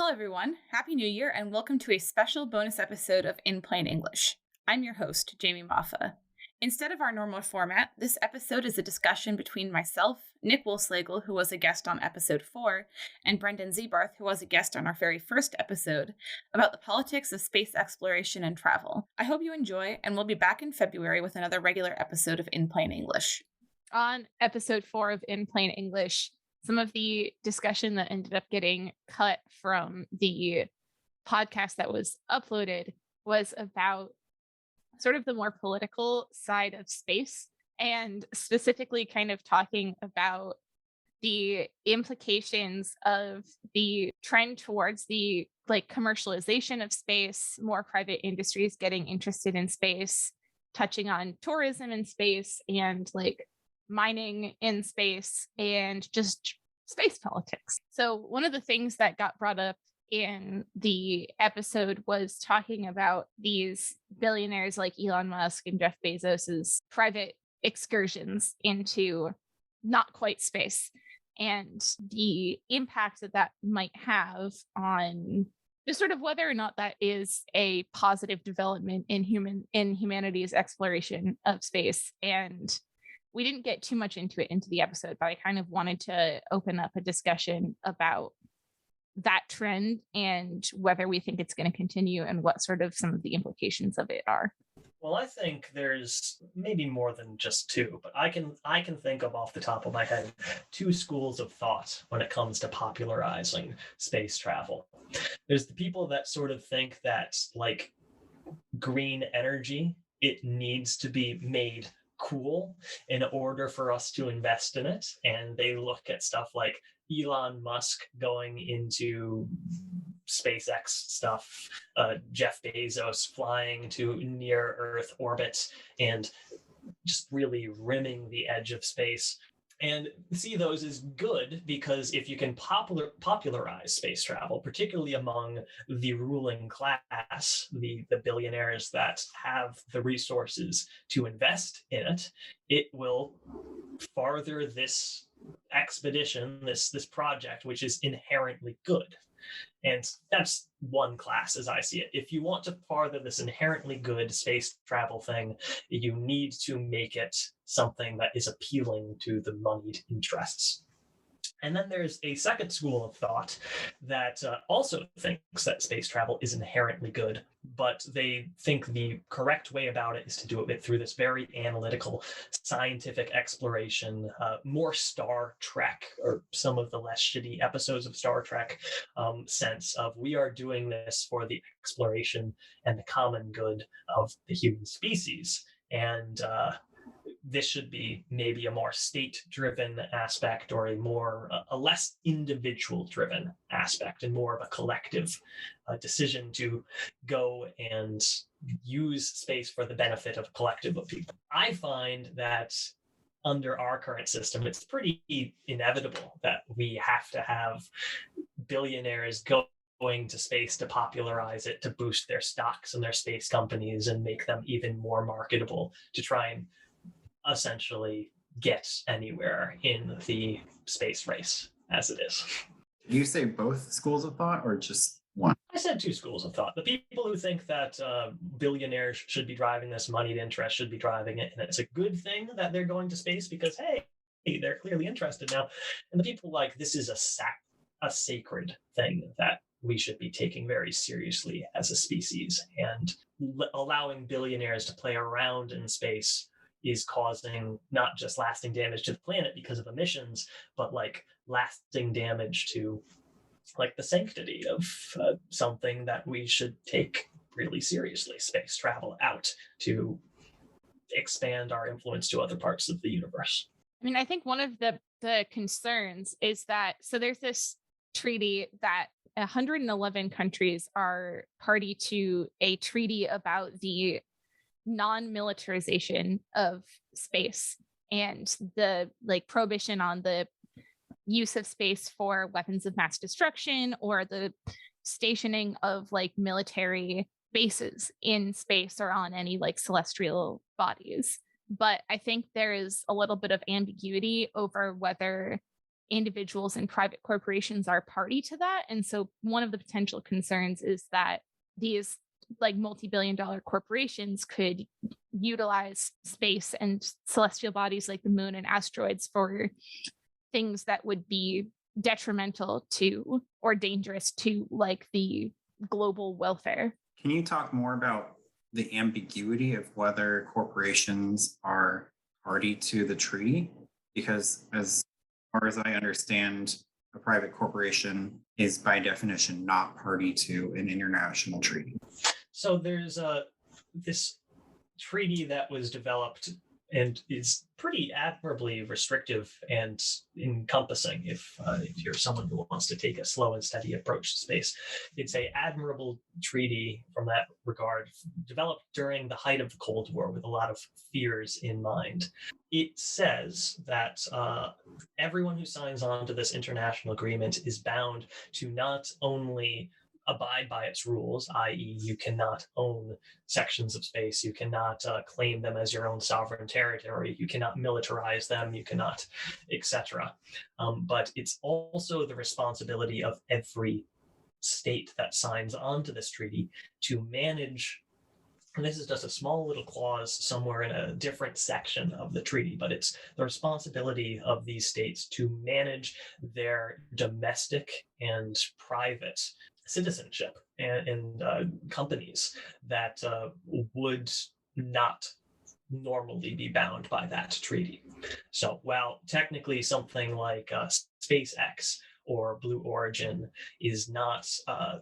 Hello, everyone. Happy New Year, and welcome to a special bonus episode of In Plain English. I'm your host, Jamie Moffa. Instead of our normal format, this episode is a discussion between myself, Nick Wolslegel, who was a guest on episode 4, and Brendan Ziebarth, who was a guest on our very first episode, about the politics of space exploration and travel. I hope you enjoy, and we'll be back in February with another regular episode of In Plain English. On episode 4 of In Plain English, some of the discussion that ended up getting cut from the podcast that was uploaded was about sort of the more political side of space, and specifically kind of talking about the implications of the trend towards the commercialization of space, more private industries getting interested in space, touching on tourism in space and mining in space, and just space politics. So one of the things that got brought up in the episode was talking about these billionaires like Elon Musk and Jeff Bezos's private excursions into not quite space, and the impact that that might have on just sort of whether or not that is a positive development in humanity's exploration of space. And we didn't get too much into it into the episode, but I kind of wanted to open up a discussion about that trend and whether we think it's going to continue and what sort of some of the implications of it are. Well, I think there's maybe more than just two, but I can think of off the top of my head two schools of thought when it comes to popularizing space travel. There's the people that sort of think that green energy, it needs to be made cool in order for us to invest in it, and they look at stuff like Elon Musk going into SpaceX stuff, Jeff Bezos flying to near Earth orbit and just really rimming the edge of space, and see those as good, because if you can popularize space travel, particularly among the ruling class, the billionaires that have the resources to invest in it, it will farther this expedition, this project, which is inherently good. And that's one class as I see it. If you want to farther this inherently good space travel thing, you need to make it something that is appealing to the moneyed interests. And then there's a second school of thought that also thinks that space travel is inherently good, but they think the correct way about it is to do it through this very analytical, scientific exploration, more Star Trek, or some of the less shitty episodes of Star Trek sense of, we are doing this for the exploration and the common good of the human species. And this should be maybe a more state-driven aspect, or a less individual-driven aspect, and more of a collective decision to go and use space for the benefit of a collective of people. I find that under our current system, it's pretty inevitable that we have to have billionaires going to space to popularize it, to boost their stocks and their space companies and make them even more marketable, to try and essentially get anywhere in the space race as it is. Did you say both schools of thought or just one? I said two schools of thought. The people who think that billionaires should be driving this, moneyed interest should be driving it, and it's a good thing that they're going to space because, hey, they're clearly interested now. And the people like, this is a sacred thing that we should be taking very seriously as a species, and allowing billionaires to play around in space is causing not just lasting damage to the planet because of emissions, but lasting damage to the sanctity of something that we should take really seriously, space travel out to expand our influence to other parts of the universe. I mean, I think one of the concerns is that, so there's this treaty that 111 countries are party to, a treaty about the non-militarization of space and the prohibition on the use of space for weapons of mass destruction, or the stationing of military bases in space or on any celestial bodies. But I think there is a little bit of ambiguity over whether individuals and private corporations are party to that. And so one of the potential concerns is that these like multi-billion-dollar corporations could utilize space and celestial bodies like the moon and asteroids for things that would be detrimental to or dangerous to like the global welfare. Can you talk more about the ambiguity of whether corporations are party to the treaty? Because as far as I understand, a private corporation is by definition not party to an international treaty. So there's this treaty that was developed and is pretty admirably restrictive and encompassing if you're someone who wants to take a slow and steady approach to space. It's an admirable treaty from that regard, developed during the height of the Cold War with a lot of fears in mind. It says that everyone who signs on to this international agreement is bound to not only abide by its rules, i.e. you cannot own sections of space, you cannot claim them as your own sovereign territory, you cannot militarize them, you cannot, etc. But it's also the responsibility of every state that signs on to this treaty to manage, and this is just a small little clause somewhere in a different section of the treaty, but it's the responsibility of these states to manage their domestic and private citizenship and companies that would not normally be bound by that treaty. So while technically something like SpaceX or Blue Origin is not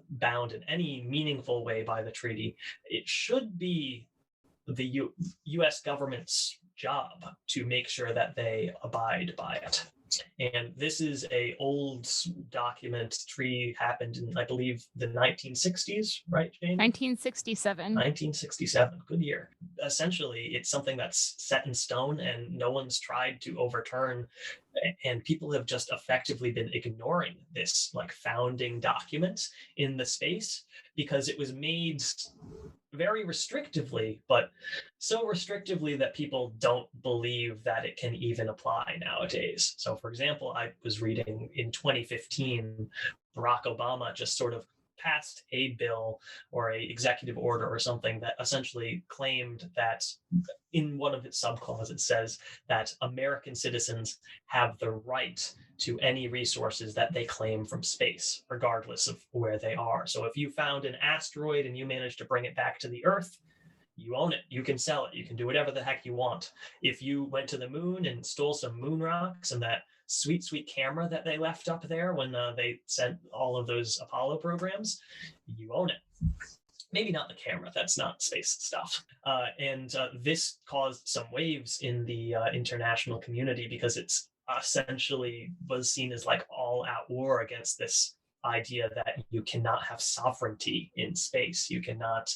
bound in any meaningful way by the treaty, it should be the U.S. government's job to make sure that they abide by it. And this is a old document. Treaty happened in, I believe, the 1960s, right, Jane? 1967. 1967, good year. Essentially, it's something that's set in stone and no one's tried to overturn. And people have just effectively been ignoring this like founding document in the space because it was made very restrictively, but so restrictively that people don't believe that it can even apply nowadays. So, for example, I was reading in 2015, Barack Obama just sort of passed a bill or a executive order or something that essentially claimed that in one of its subclauses says that American citizens have the right to any resources that they claim from space, regardless of where they are. So if you found an asteroid and you managed to bring it back to the Earth, you own it. You can sell it. You can do whatever the heck you want. If you went to the moon and stole some moon rocks and that sweet, sweet camera that they left up there when they sent all of those Apollo programs, you own it. Maybe not the camera, that's not space stuff. And this caused some waves in the international community because it's essentially was seen as like all out war against this idea that you cannot have sovereignty in space. You cannot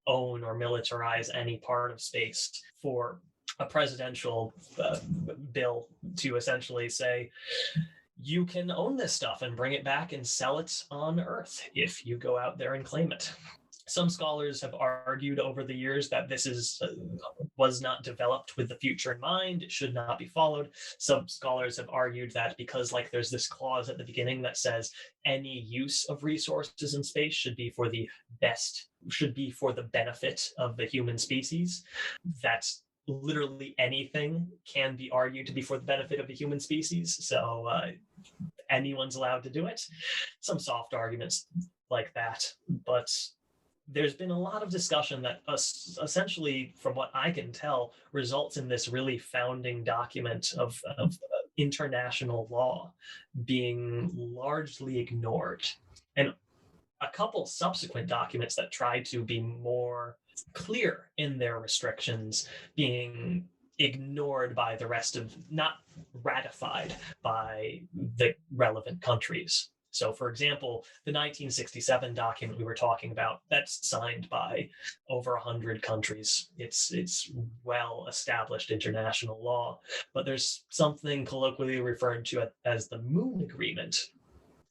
own or militarize any part of space for a presidential bill to essentially say, you can own this stuff and bring it back and sell it on Earth if you go out there and claim it. Some scholars have argued over the years that this was not developed with the future in mind. It should not be followed. Some scholars have argued that because there's this clause at the beginning that says any use of resources in space should be for the benefit of the human species, that's literally anything can be argued to be for the benefit of the human species. So anyone's allowed to do it. Some soft arguments like that, but there's been a lot of discussion that essentially, from what I can tell, results in this really founding document of international law being largely ignored. And a couple subsequent documents that try to be more clear in their restrictions being ignored by the rest of, not ratified by the relevant countries. So, for example, the 1967 document we were talking about, that's signed by over 100 countries. It's well-established international law. But there's something colloquially referred to as the Moon Agreement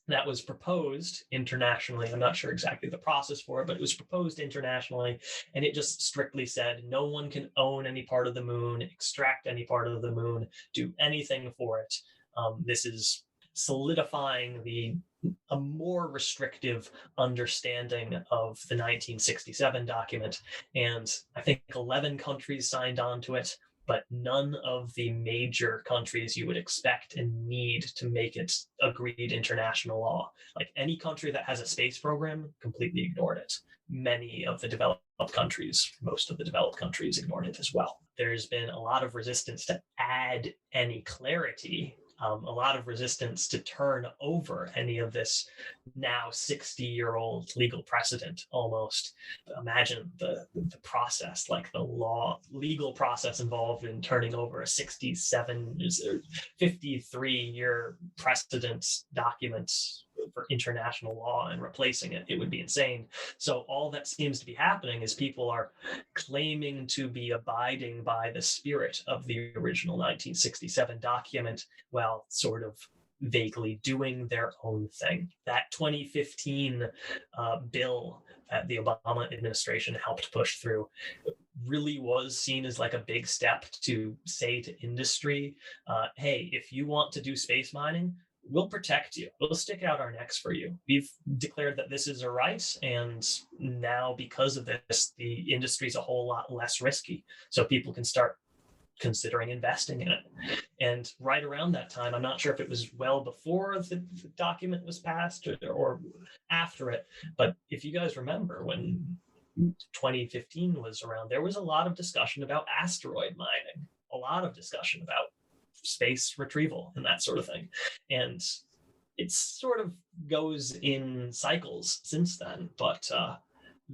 that was proposed internationally. I'm not sure exactly the process for it, but it was proposed internationally. And it just strictly said no one can own any part of the moon, extract any part of the moon, do anything for it. This is solidifying a more restrictive understanding of the 1967 document. And I think 11 countries signed on to it, but none of the major countries you would expect and need to make it agreed international law. Like any country that has a space program completely ignored it. Many of the developed countries, most of the developed countries ignored it as well. There's been a lot of resistance to add any clarity, a lot of resistance to turn over any of this now 60-year-old legal precedent almost. Imagine the process, like the legal process involved in turning over a 67 or 53-year precedent document for international law and replacing it. It would be insane. So all that seems to be happening is people are claiming to be abiding by the spirit of the original 1967 document while sort of vaguely doing their own thing. That 2015 bill that the Obama administration helped push through really was seen as like a big step to say to industry, hey, if you want to do space mining, we'll protect you. We'll stick out our necks for you. We've declared that this is a right, and now because of this, the industry's a whole lot less risky. So people can start considering investing in it. And right around that time, I'm not sure if it was well before the document was passed or after it, but if you guys remember when 2015 was around, there was a lot of discussion about asteroid mining, a lot of discussion about space retrieval and that sort of thing. And it sort of goes in cycles since then, but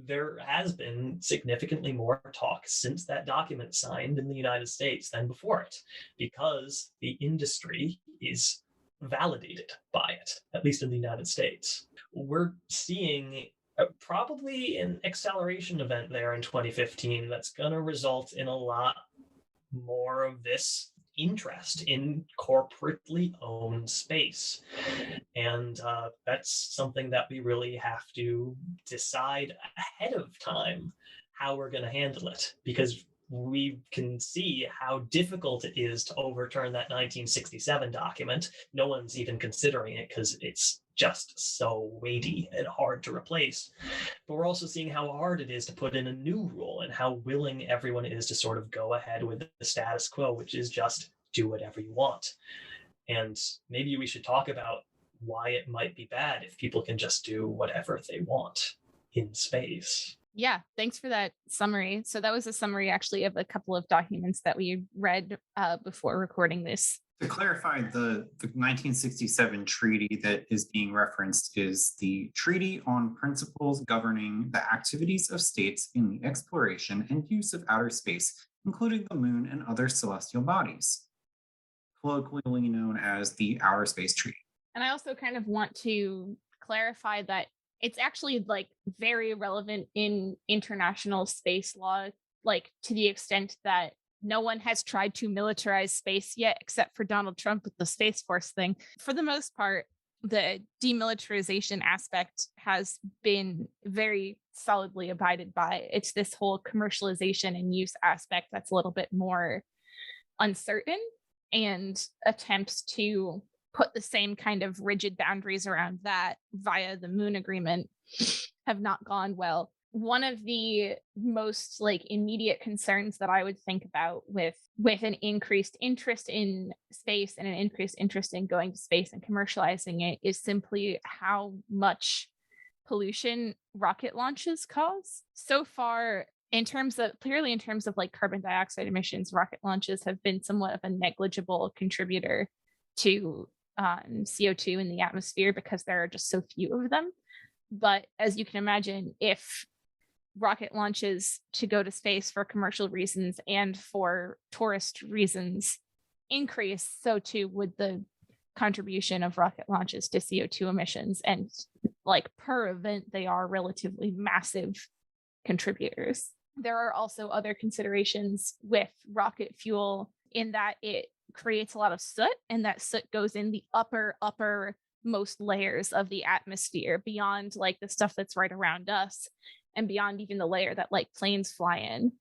there has been significantly more talk since that document signed in the United States than before it, because the industry is validated by it, at least in the United States. We're seeing probably an acceleration event there in 2015 that's going to result in a lot more of this interest in corporately owned space. And that's something that we really have to decide ahead of time how we're going to handle it, because we can see how difficult it is to overturn that 1967 document. No one's even considering it because it's just so weighty and hard to replace. But we're also seeing how hard it is to put in a new rule and how willing everyone is to sort of go ahead with the status quo, which is just do whatever you want. And maybe we should talk about why it might be bad if people can just do whatever they want in space. Yeah, thanks for that summary. So that was a summary actually of a couple of documents that we read before recording this. To clarify, the 1967 treaty that is being referenced is the Treaty on Principles Governing the Activities of States in the Exploration and Use of Outer Space, including the Moon and other celestial bodies, colloquially known as the Outer Space Treaty. And I also kind of want to clarify that it's actually like very relevant in international space law, like to the extent that no one has tried to militarize space yet, except for Donald Trump with the Space Force thing. For the most part, the demilitarization aspect has been very solidly abided by. It's this whole commercialization and use aspect that's a little bit more uncertain, and attempts to put the same kind of rigid boundaries around that via the Moon Agreement have not gone well. One of the most like immediate concerns that I would think about with an increased interest in space and an increased interest in going to space and commercializing it is simply how much pollution rocket launches cause. So far, in terms of like carbon dioxide emissions, rocket launches have been somewhat of a negligible contributor to CO2 in the atmosphere because there are just so few of them. But as you can imagine, if rocket launches to go to space for commercial reasons and for tourist reasons increase, so too would the contribution of rocket launches to CO2 emissions. And like per event, they are relatively massive contributors. There are also other considerations with rocket fuel in that it creates a lot of soot, and that soot goes in the uppermost layers of the atmosphere beyond like the stuff that's right around us and beyond even the layer that like planes fly in.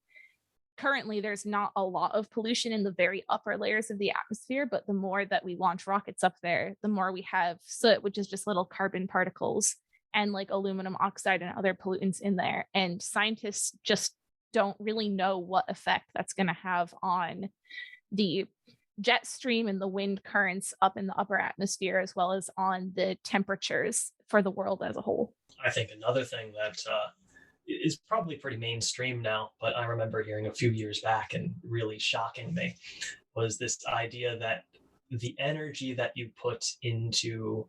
currently there's not a lot of pollution in the very upper layers of the atmosphere, but the more that we launch rockets up there, the more we have soot, which is just little carbon particles, and like aluminum oxide and other pollutants in there. And scientists just don't really know what effect that's going to have on the jet stream and the wind currents up in the upper atmosphere, as well as on the temperatures for the world as a whole. I think another thing that is probably pretty mainstream now, but I remember hearing a few years back and really shocking me, was this idea that the energy that you put into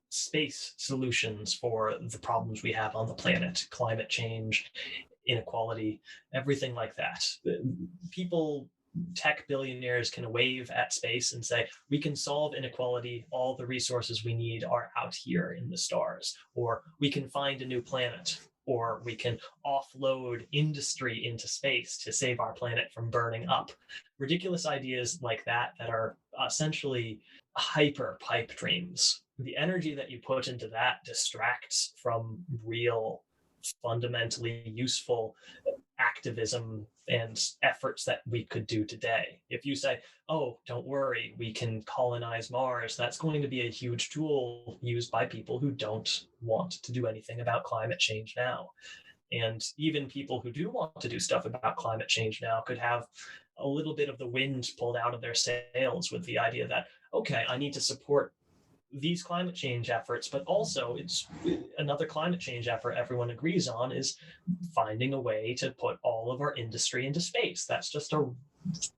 space solutions for the problems we have on the planet, climate change, inequality, everything like that. People, tech billionaires, can wave at space and say, we can solve inequality. All the resources we need are out here in the stars, or we can find a new planet, or we can offload industry into space to save our planet from burning up. Ridiculous ideas like that are essentially hyper pipe dreams. The energy that you put into that distracts from real, fundamentally useful activism and efforts that we could do today. If you say, oh, don't worry, we can colonize Mars, that's going to be a huge tool used by people who don't want to do anything about climate change now. And even people who do want to do stuff about climate change now could have a little bit of the wind pulled out of their sails with the idea that, okay, I need to support these climate change efforts, but also it's another climate change effort everyone agrees on is finding a way to put all of our industry into space. That's just a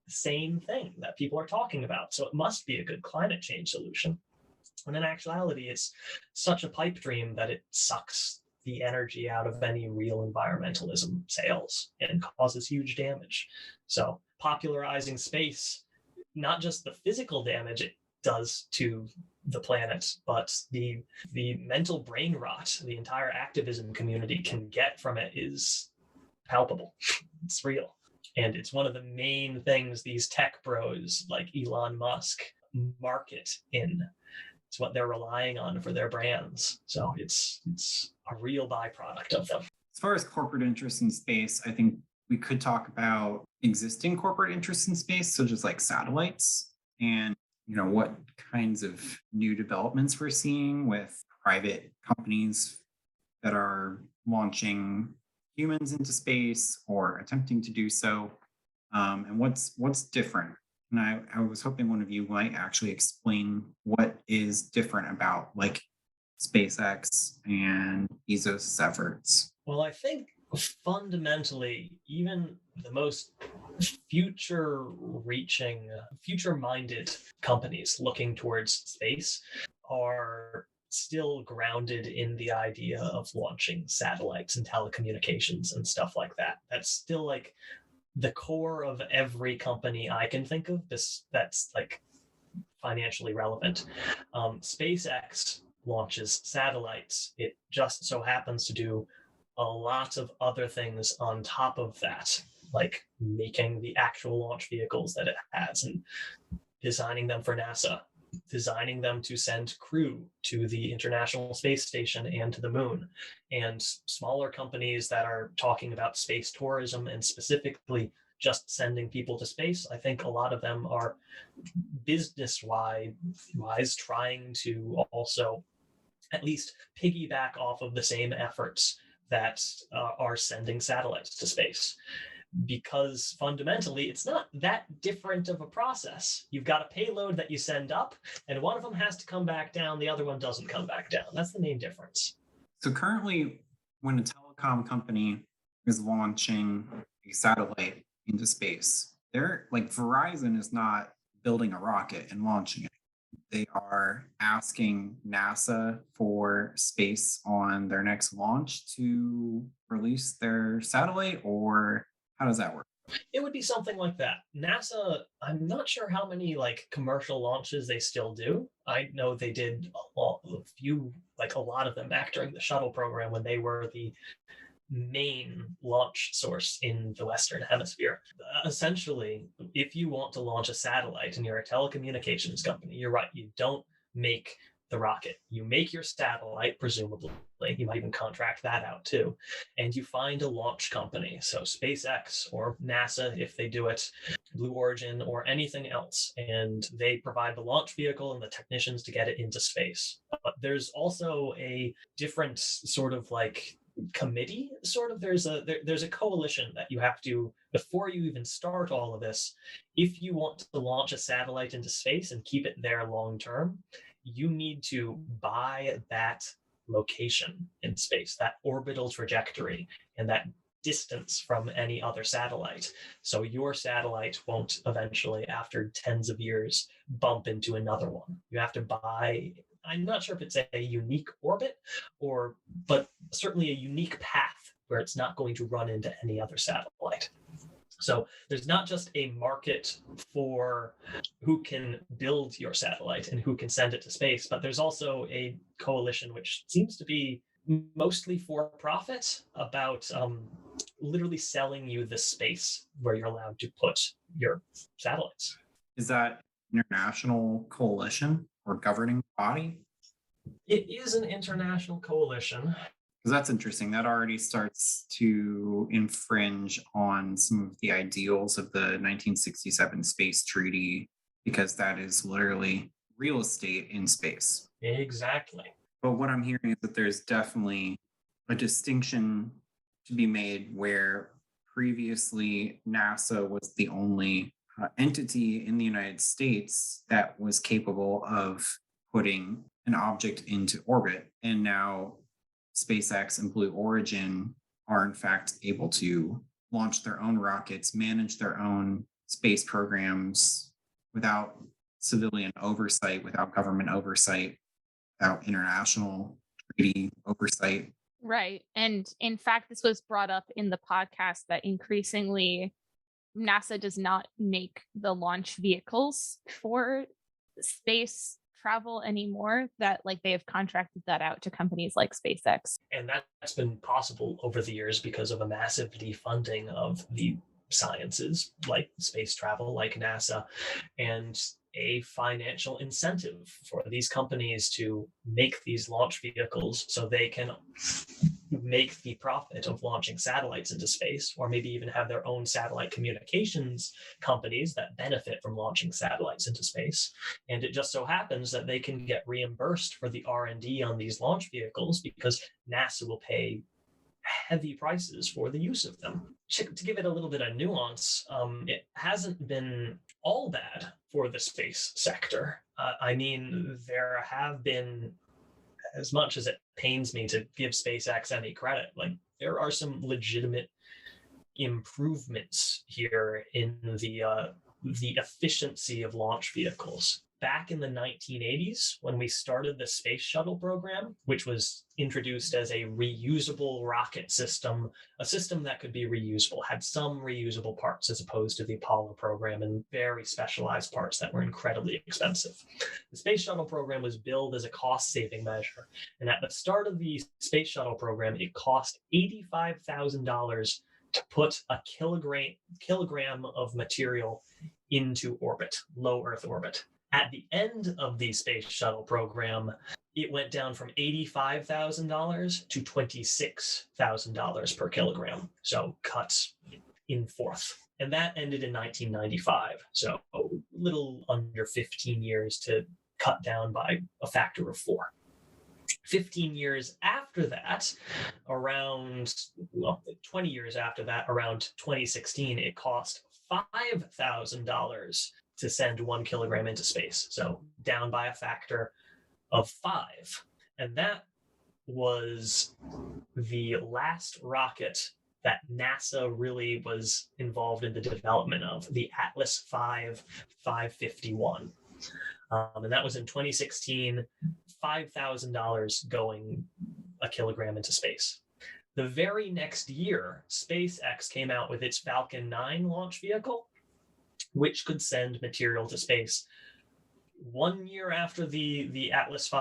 same thing that people are talking about. So it must be a good climate change solution. And in actuality, it's such a pipe dream that it sucks the energy out of any real environmentalism sales and causes huge damage. So popularizing space, not just the physical damage it does to the planet, but the mental brain rot the entire activism community can get from it is palpable. It's real. And it's one of the main things these tech bros like Elon Musk market in. It's what they're relying on for their brands. So it's a real byproduct of them. As far as corporate interests in space, I think we could talk about existing corporate interests in space, so just like satellites, and what kinds of new developments we're seeing with private companies that are launching humans into space or attempting to do so, and what's different. And I was hoping one of you might actually explain what is different about like SpaceX and Bezos' efforts. Well, I think fundamentally, even the most future-minded companies looking towards space are still grounded in the idea of launching satellites and telecommunications and stuff like that. That's still like the core of every company I can think of that's like financially relevant. SpaceX launches satellites. It just so happens to do a lot of other things on top of that, like making the actual launch vehicles that it has and designing them for NASA, designing them to send crew to the International Space Station and to the moon. And smaller companies that are talking about space tourism and specifically just sending people to space, I think a lot of them are business-wise trying to also at least piggyback off of the same efforts that are sending satellites to space. Because fundamentally, it's not that different of a process. You've got a payload that you send up, and one of them has to come back down, the other one doesn't come back down. That's the main difference. So currently, when a telecom company is launching a satellite into space, they're like Verizon is not building a rocket and launching it. They are asking NASA for space on their next launch to release their satellite, or how does that work? It would be something like that. NASA, I'm not sure how many like commercial launches they still do. I know they did a lot of them back during the shuttle program when they were the main launch source in the Western Hemisphere. Essentially, if you want to launch a satellite and you're a telecommunications company, you're right, you don't make the rocket. You make your satellite, presumably. You might even contract that out too. And you find a launch company. So SpaceX or NASA, if they do it, Blue Origin, or anything else. And they provide the launch vehicle and the technicians to get it into space. But there's also a different sort of like committee, sort of. There's a coalition that you have to, before you even start all of this, if you want to launch a satellite into space and keep it there long term, you need to buy that location in space, that orbital trajectory, and that distance from any other satellite. So your satellite won't eventually, after tens of years, bump into another one. You have to buy, I'm not sure if it's a unique orbit, but certainly a unique path where it's not going to run into any other satellite. So there's not just a market for who can build your satellite and who can send it to space, but there's also a coalition which seems to be mostly for profit about literally selling you the space where you're allowed to put your satellites. Is that international coalition or governing body? It is an international coalition. Because that's interesting. That already starts to infringe on some of the ideals of the 1967 Space Treaty, because that is literally real estate in space. Exactly. But what I'm hearing is that there's definitely a distinction to be made where previously NASA was the only entity in the United States that was capable of putting an object into orbit. And now SpaceX and Blue Origin are in fact able to launch their own rockets, manage their own space programs without civilian oversight, without government oversight, without international treaty oversight. Right. And in fact, this was brought up in the podcast that increasingly NASA does not make the launch vehicles for space travel anymore, that like they have contracted that out to companies like SpaceX. And that's been possible over the years because of a massive defunding of the sciences like space travel, like NASA, and a financial incentive for these companies to make these launch vehicles so they can make the profit of launching satellites into space, or maybe even have their own satellite communications companies that benefit from launching satellites into space. And it just so happens that they can get reimbursed for the R&D on these launch vehicles because NASA will pay heavy prices for the use of them. To give it a little bit of nuance, it hasn't been all bad for the space sector. I mean, there have been, as much as it pains me to give SpaceX any credit, like there are some legitimate improvements here in the efficiency of launch vehicles. Back in the 1980s, when we started the space shuttle program, which was introduced as a reusable rocket system, a system that could be reusable, had some reusable parts as opposed to the Apollo program and very specialized parts that were incredibly expensive. The space shuttle program was billed as a cost-saving measure. And at the start of the space shuttle program, it cost $85,000 to put a kilogram of material into orbit, low Earth orbit. At the end of the space shuttle program, it went down from $85,000 to $26,000 per kilogram. So cut in fourth. And that ended in 1995. So a little under 15 years to cut down by a factor of 4. 15 years after that, around 20 years after that, around 2016, it cost $5,000 to send 1 kilogram into space. So down by a factor of 5. And that was the last rocket that NASA really was involved in the development of, the Atlas V 551. And that was in 2016, $5,000 going a kilogram into space. The very next year, SpaceX came out with its Falcon 9 launch vehicle, which could send material to space. 1 year after the Atlas V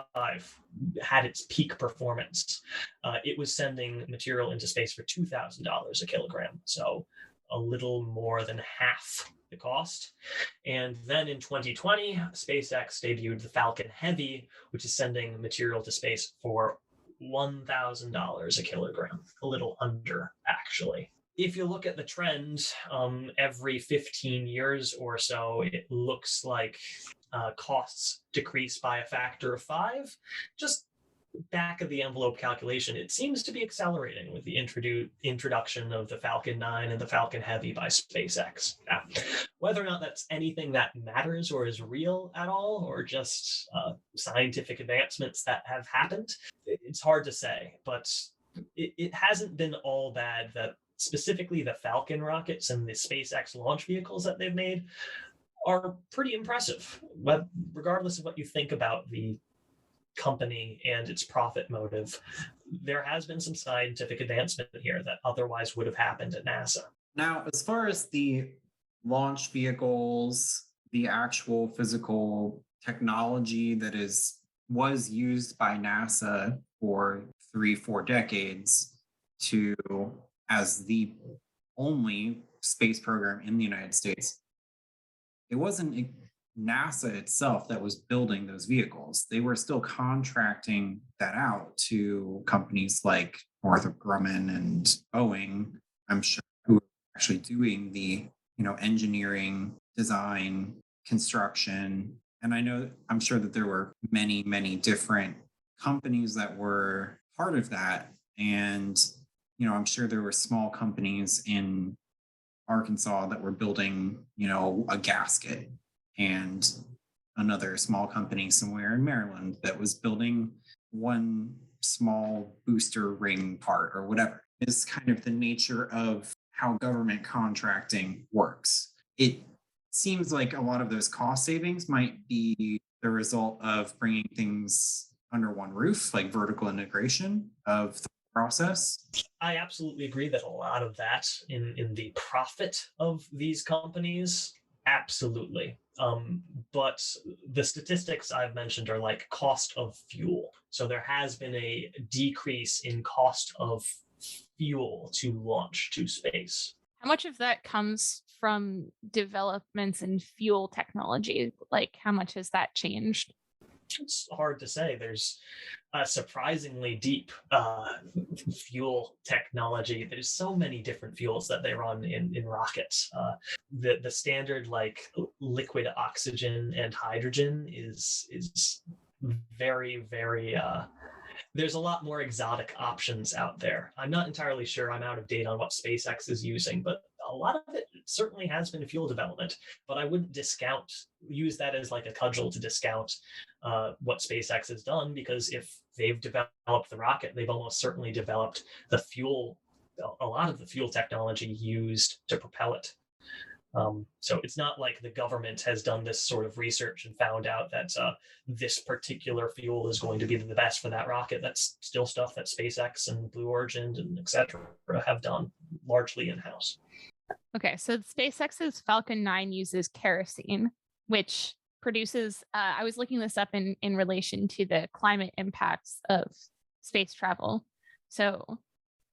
had its peak performance, it was sending material into space for $2,000 a kilogram. So a little more than half the cost. And then in 2020, SpaceX debuted the Falcon Heavy, which is sending material to space for $1,000 a kilogram, a little under, actually. If you look at the trend, every 15 years or so, it looks like costs decrease by a factor of 5. Just back of the envelope calculation, it seems to be accelerating with the introduction of the Falcon 9 and the Falcon Heavy by SpaceX. Now, whether or not that's anything that matters or is real at all, or just scientific advancements that have happened, it's hard to say, but it hasn't been all bad that specifically the Falcon rockets and the SpaceX launch vehicles that they've made are pretty impressive. But regardless of what you think about the company and its profit motive, there has been some scientific advancement here that otherwise would have happened at NASA. Now, as far as the launch vehicles, the actual physical technology that was used by NASA for 3-4 decades as the only space program in the United States, it wasn't NASA itself that was building those vehicles. They were still contracting that out to companies like Northrop Grumman and Boeing, I'm sure, who were actually doing the engineering, design, construction. And I'm sure that there were many, many different companies that were part of that. And I'm sure there were small companies in Arkansas that were building, a gasket, and another small company somewhere in Maryland that was building one small booster ring part or whatever. Is kind of the nature of how government contracting works. It seems like a lot of those cost savings might be the result of bringing things under one roof, like vertical integration of the process. I absolutely agree that a lot of that in the profit of these companies, absolutely. But the statistics I've mentioned are like cost of fuel. So there has been a decrease in cost of fuel to launch to space. How much of that comes from developments in fuel technology? Like, how much has that changed? It's hard to say. There's a surprisingly deep fuel technology. There's so many different fuels that they run in rockets. The standard like liquid oxygen and hydrogen is very, very there's a lot more exotic options out there. I'm not entirely sure. I'm out of date on what SpaceX is using, but a lot of it certainly has been fuel development. But I wouldn't use that as like a cudgel to discount what SpaceX has done, because if they've developed the rocket, they've almost certainly developed the fuel, a lot of the fuel technology used to propel it. So it's not like the government has done this sort of research and found out that this particular fuel is going to be the best for that rocket. That's still stuff that SpaceX and Blue Origin and et cetera have done largely in-house. Okay, so SpaceX's Falcon 9 uses kerosene, which produces, I was looking this up in relation to the climate impacts of space travel. So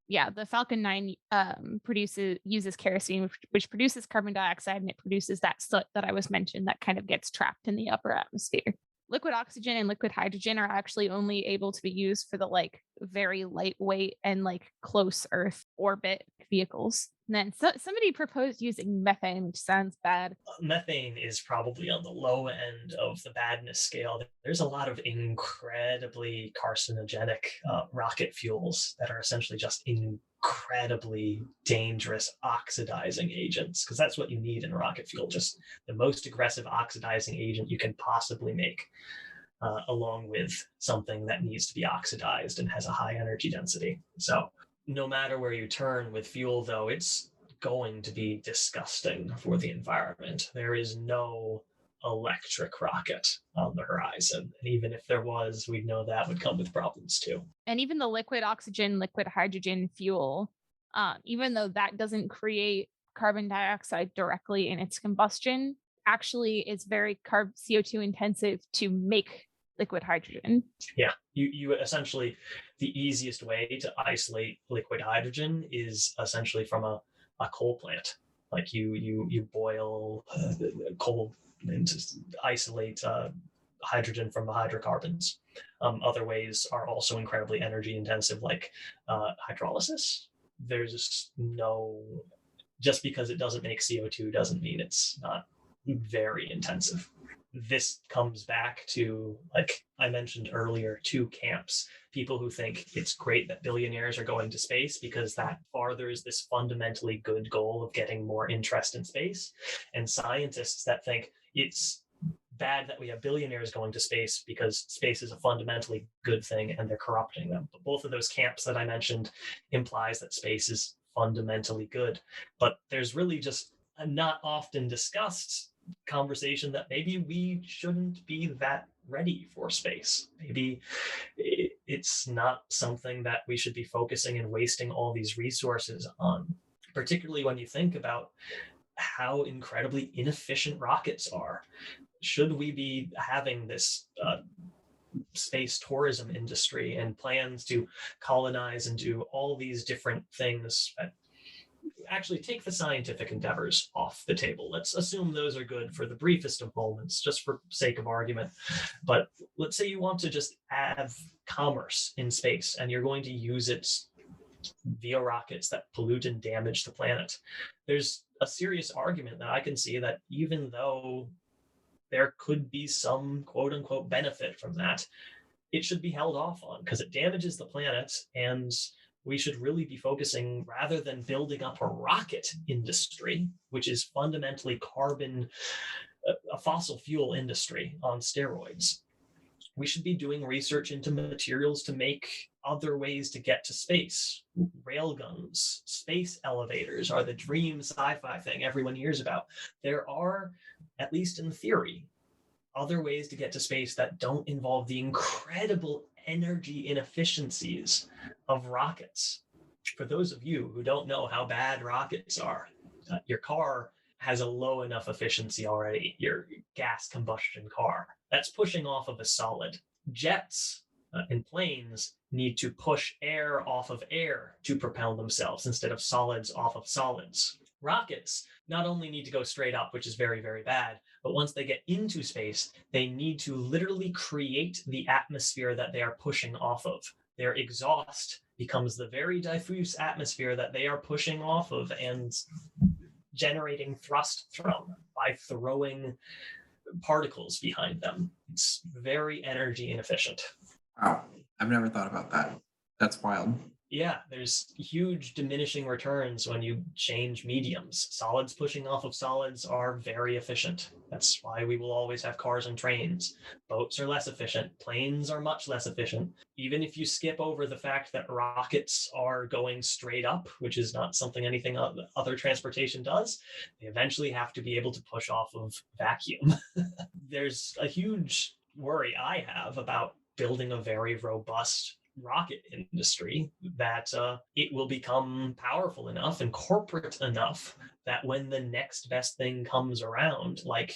yeah, the Falcon 9 uses kerosene, which produces carbon dioxide, and it produces that soot that I was mentioned that kind of gets trapped in the upper atmosphere. Liquid oxygen and liquid hydrogen are actually only able to be used for the like very lightweight and like close Earth orbit vehicles. And then somebody proposed using methane, which sounds bad. Methane is probably on the low end of the badness scale. There's a lot of incredibly carcinogenic rocket fuels that are essentially just incredibly dangerous oxidizing agents, because that's what you need in rocket fuel, just the most aggressive oxidizing agent you can possibly make, along with something that needs to be oxidized and has a high energy density. So no matter where you turn with fuel, though, it's going to be disgusting for the environment. There is no electric rocket on the horizon. And even if there was, we'd know that would come with problems too. And even the liquid oxygen, liquid hydrogen fuel, even though that doesn't create carbon dioxide directly in its combustion, actually is very CO2 intensive to make liquid hydrogen. Yeah, you essentially, the easiest way to isolate liquid hydrogen is essentially from a coal plant. Like you boil coal and isolate hydrogen from the hydrocarbons. Other ways are also incredibly energy intensive, like hydrolysis. There's no, just because it doesn't make CO2 doesn't mean it's not very intensive. This comes back to, like I mentioned earlier, two camps. People who think it's great that billionaires are going to space because that farthers this fundamentally good goal of getting more interest in space, and scientists that think it's bad that we have billionaires going to space because space is a fundamentally good thing and they're corrupting them. But both of those camps that I mentioned implies that space is fundamentally good. But there's really just a not often discussed conversation that maybe we shouldn't be that ready for space. Maybe it's not something that we should be focusing and wasting all these resources on, particularly when you think about how incredibly inefficient rockets are. Should we be having this space tourism industry and plans to colonize and do all these different things? Actually, take the scientific endeavors off the table. Let's assume those are good for the briefest of moments, just for sake of argument. But let's say you want to just have commerce in space and you're going to use it via rockets that pollute and damage the planet. There's a serious argument that I can see that even though there could be some quote unquote benefit from that, it should be held off on because it damages the planet, and we should really be focusing, rather than building up a rocket industry, which is fundamentally a fossil fuel industry on steroids. We should be doing research into materials to make other ways to get to space. Railguns, space elevators are the dream sci-fi thing everyone hears about. There are, at least in theory, other ways to get to space that don't involve the incredible energy inefficiencies of rockets. For those of you who don't know how bad rockets are, your car has a low enough efficiency already, your gas combustion car. That's pushing off of a solid. Jets and planes need to push air off of air to propel themselves instead of solids off of solids. Rockets not only need to go straight up, which is very, very bad, but once they get into space, they need to literally create the atmosphere that they are pushing off of. Their exhaust becomes the very diffuse atmosphere that they are pushing off of and generating thrust from by throwing particles behind them. It's very energy inefficient. Wow, I've never thought about that. That's wild. Yeah, there's huge diminishing returns when you change mediums. Solids pushing off of solids are very efficient. That's why we will always have cars and trains. Boats are less efficient. Planes are much less efficient. Even if you skip over the fact that rockets are going straight up, which is not something anything other transportation does, they eventually have to be able to push off of vacuum. There's a huge worry I have about building a very robust rocket industry that it will become powerful enough and corporate enough that when the next best thing comes around, like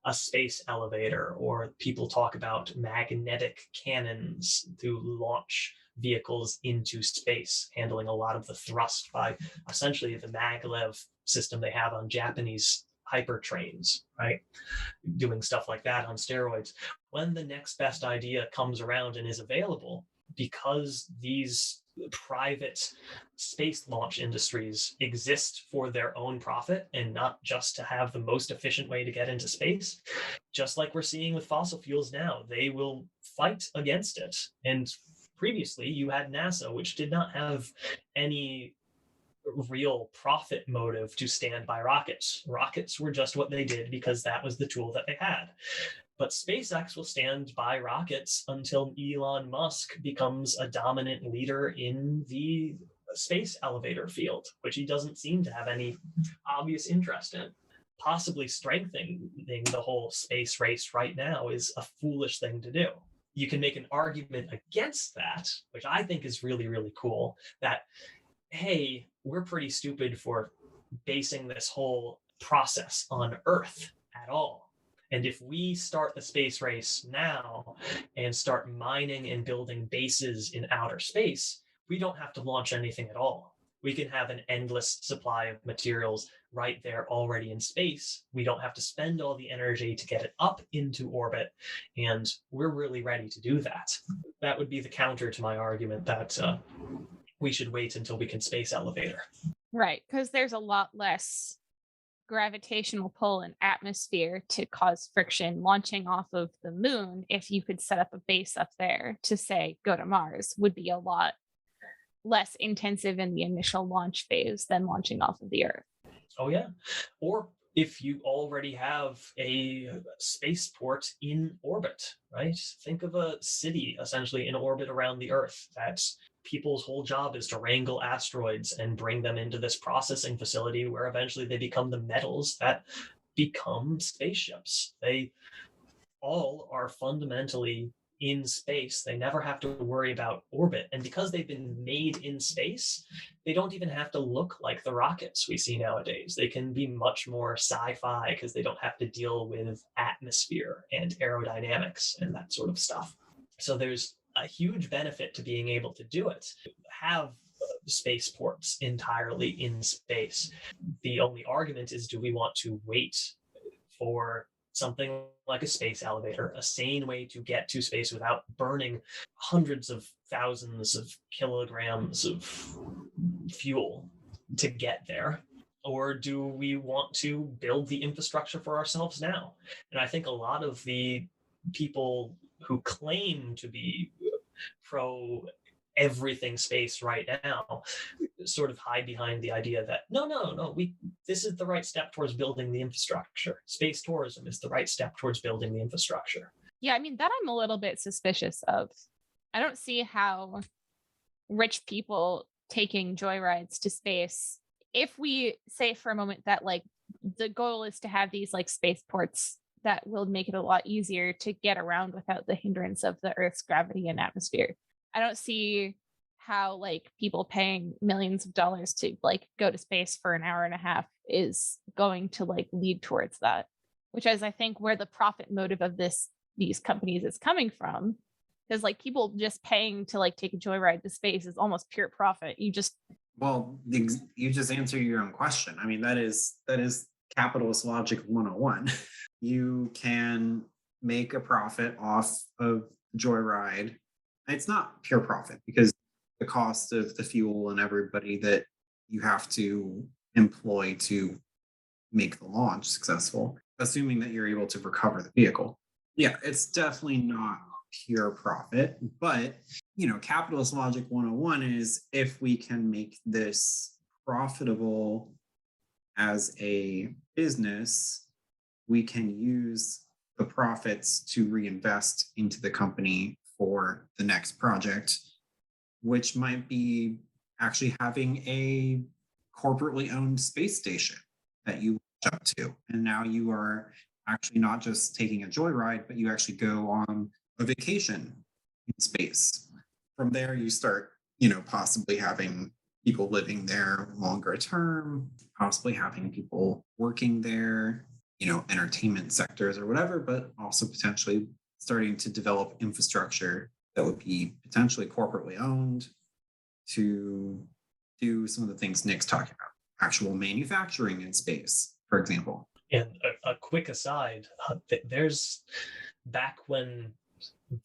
a space elevator, or people talk about magnetic cannons to launch vehicles into space, handling a lot of the thrust by essentially the maglev system they have on Japanese hyper trains, right? Doing stuff like that on steroids. When the next best idea comes around and is available, because these private space launch industries exist for their own profit and not just to have the most efficient way to get into space, just like we're seeing with fossil fuels now, they will fight against it. And previously you had NASA, which did not have any real profit motive to stand by rockets. Rockets were just what they did because that was the tool that they had. But SpaceX will stand by rockets until Elon Musk becomes a dominant leader in the space elevator field, which he doesn't seem to have any obvious interest in. Possibly strengthening the whole space race right now is a foolish thing to do. You can make an argument against that, which I think is really, really cool, that, hey, we're pretty stupid for basing this whole process on Earth at all. And if we start the space race now and start mining and building bases in outer space, we don't have to launch anything at all. We can have an endless supply of materials right there already in space. We don't have to spend all the energy to get it up into orbit, and we're really ready to do that. That would be the counter to my argument that we should wait until we can space elevator. Right, because there's a lot less gravitational pull and atmosphere to cause friction launching off of the moon. If you could set up a base up there to, say, go to Mars, would be a lot less intensive in the initial launch phase than launching off of the Earth. Oh yeah. Or if you already have a spaceport in orbit, right? Think of a city essentially in orbit around the Earth. That's people's whole job is to wrangle asteroids and bring them into this processing facility where eventually they become the metals that become spaceships. They all are fundamentally in space. They never have to worry about orbit. And because they've been made in space, they don't even have to look like the rockets we see nowadays. They can be much more sci-fi because they don't have to deal with atmosphere and aerodynamics and that sort of stuff. So there's a huge benefit to being able to do it. Have spaceports entirely in space. The only argument is, do we want to wait for something like a space elevator, a sane way to get to space without burning hundreds of thousands of kilograms of fuel to get there? Or do we want to build the infrastructure for ourselves now? And I think a lot of the people who claim to be pro everything space right now sort of hide behind the idea that no, this is the right step towards building the infrastructure. Space tourism is the right step towards building the infrastructure. Yeah, I mean, that I'm a little bit suspicious of. I don't see how rich people taking joyrides to space, if we say for a moment that like the goal is to have these like spaceports that will make it a lot easier to get around without the hindrance of the Earth's gravity and atmosphere. I don't see how like people paying millions of dollars to like go to space for an hour and a half is going to like lead towards that, which is I think where the profit motive of these companies is coming from. Because like people just paying to like take a joyride to space is almost pure profit. You just answered your own question. I mean, that is capitalist logic 101. You can make a profit off of joyride. It's not pure profit because the cost of the fuel and everybody that you have to employ to make the launch successful, assuming that you're able to recover the vehicle. Yeah, it's definitely not pure profit, but capitalist logic 101 is if we can make this profitable as a business, we can use the profits to reinvest into the company for the next project, which might be actually having a corporately owned space station that you launch up to. And now you are actually not just taking a joyride, but you actually go on a vacation in space. From there, you start, possibly having people living there longer term, possibly having people working there, entertainment sectors or whatever, but also potentially starting to develop infrastructure that would be potentially corporately owned to do some of the things Nick's talking about, actual manufacturing in space, for example. And a quick aside, there's back when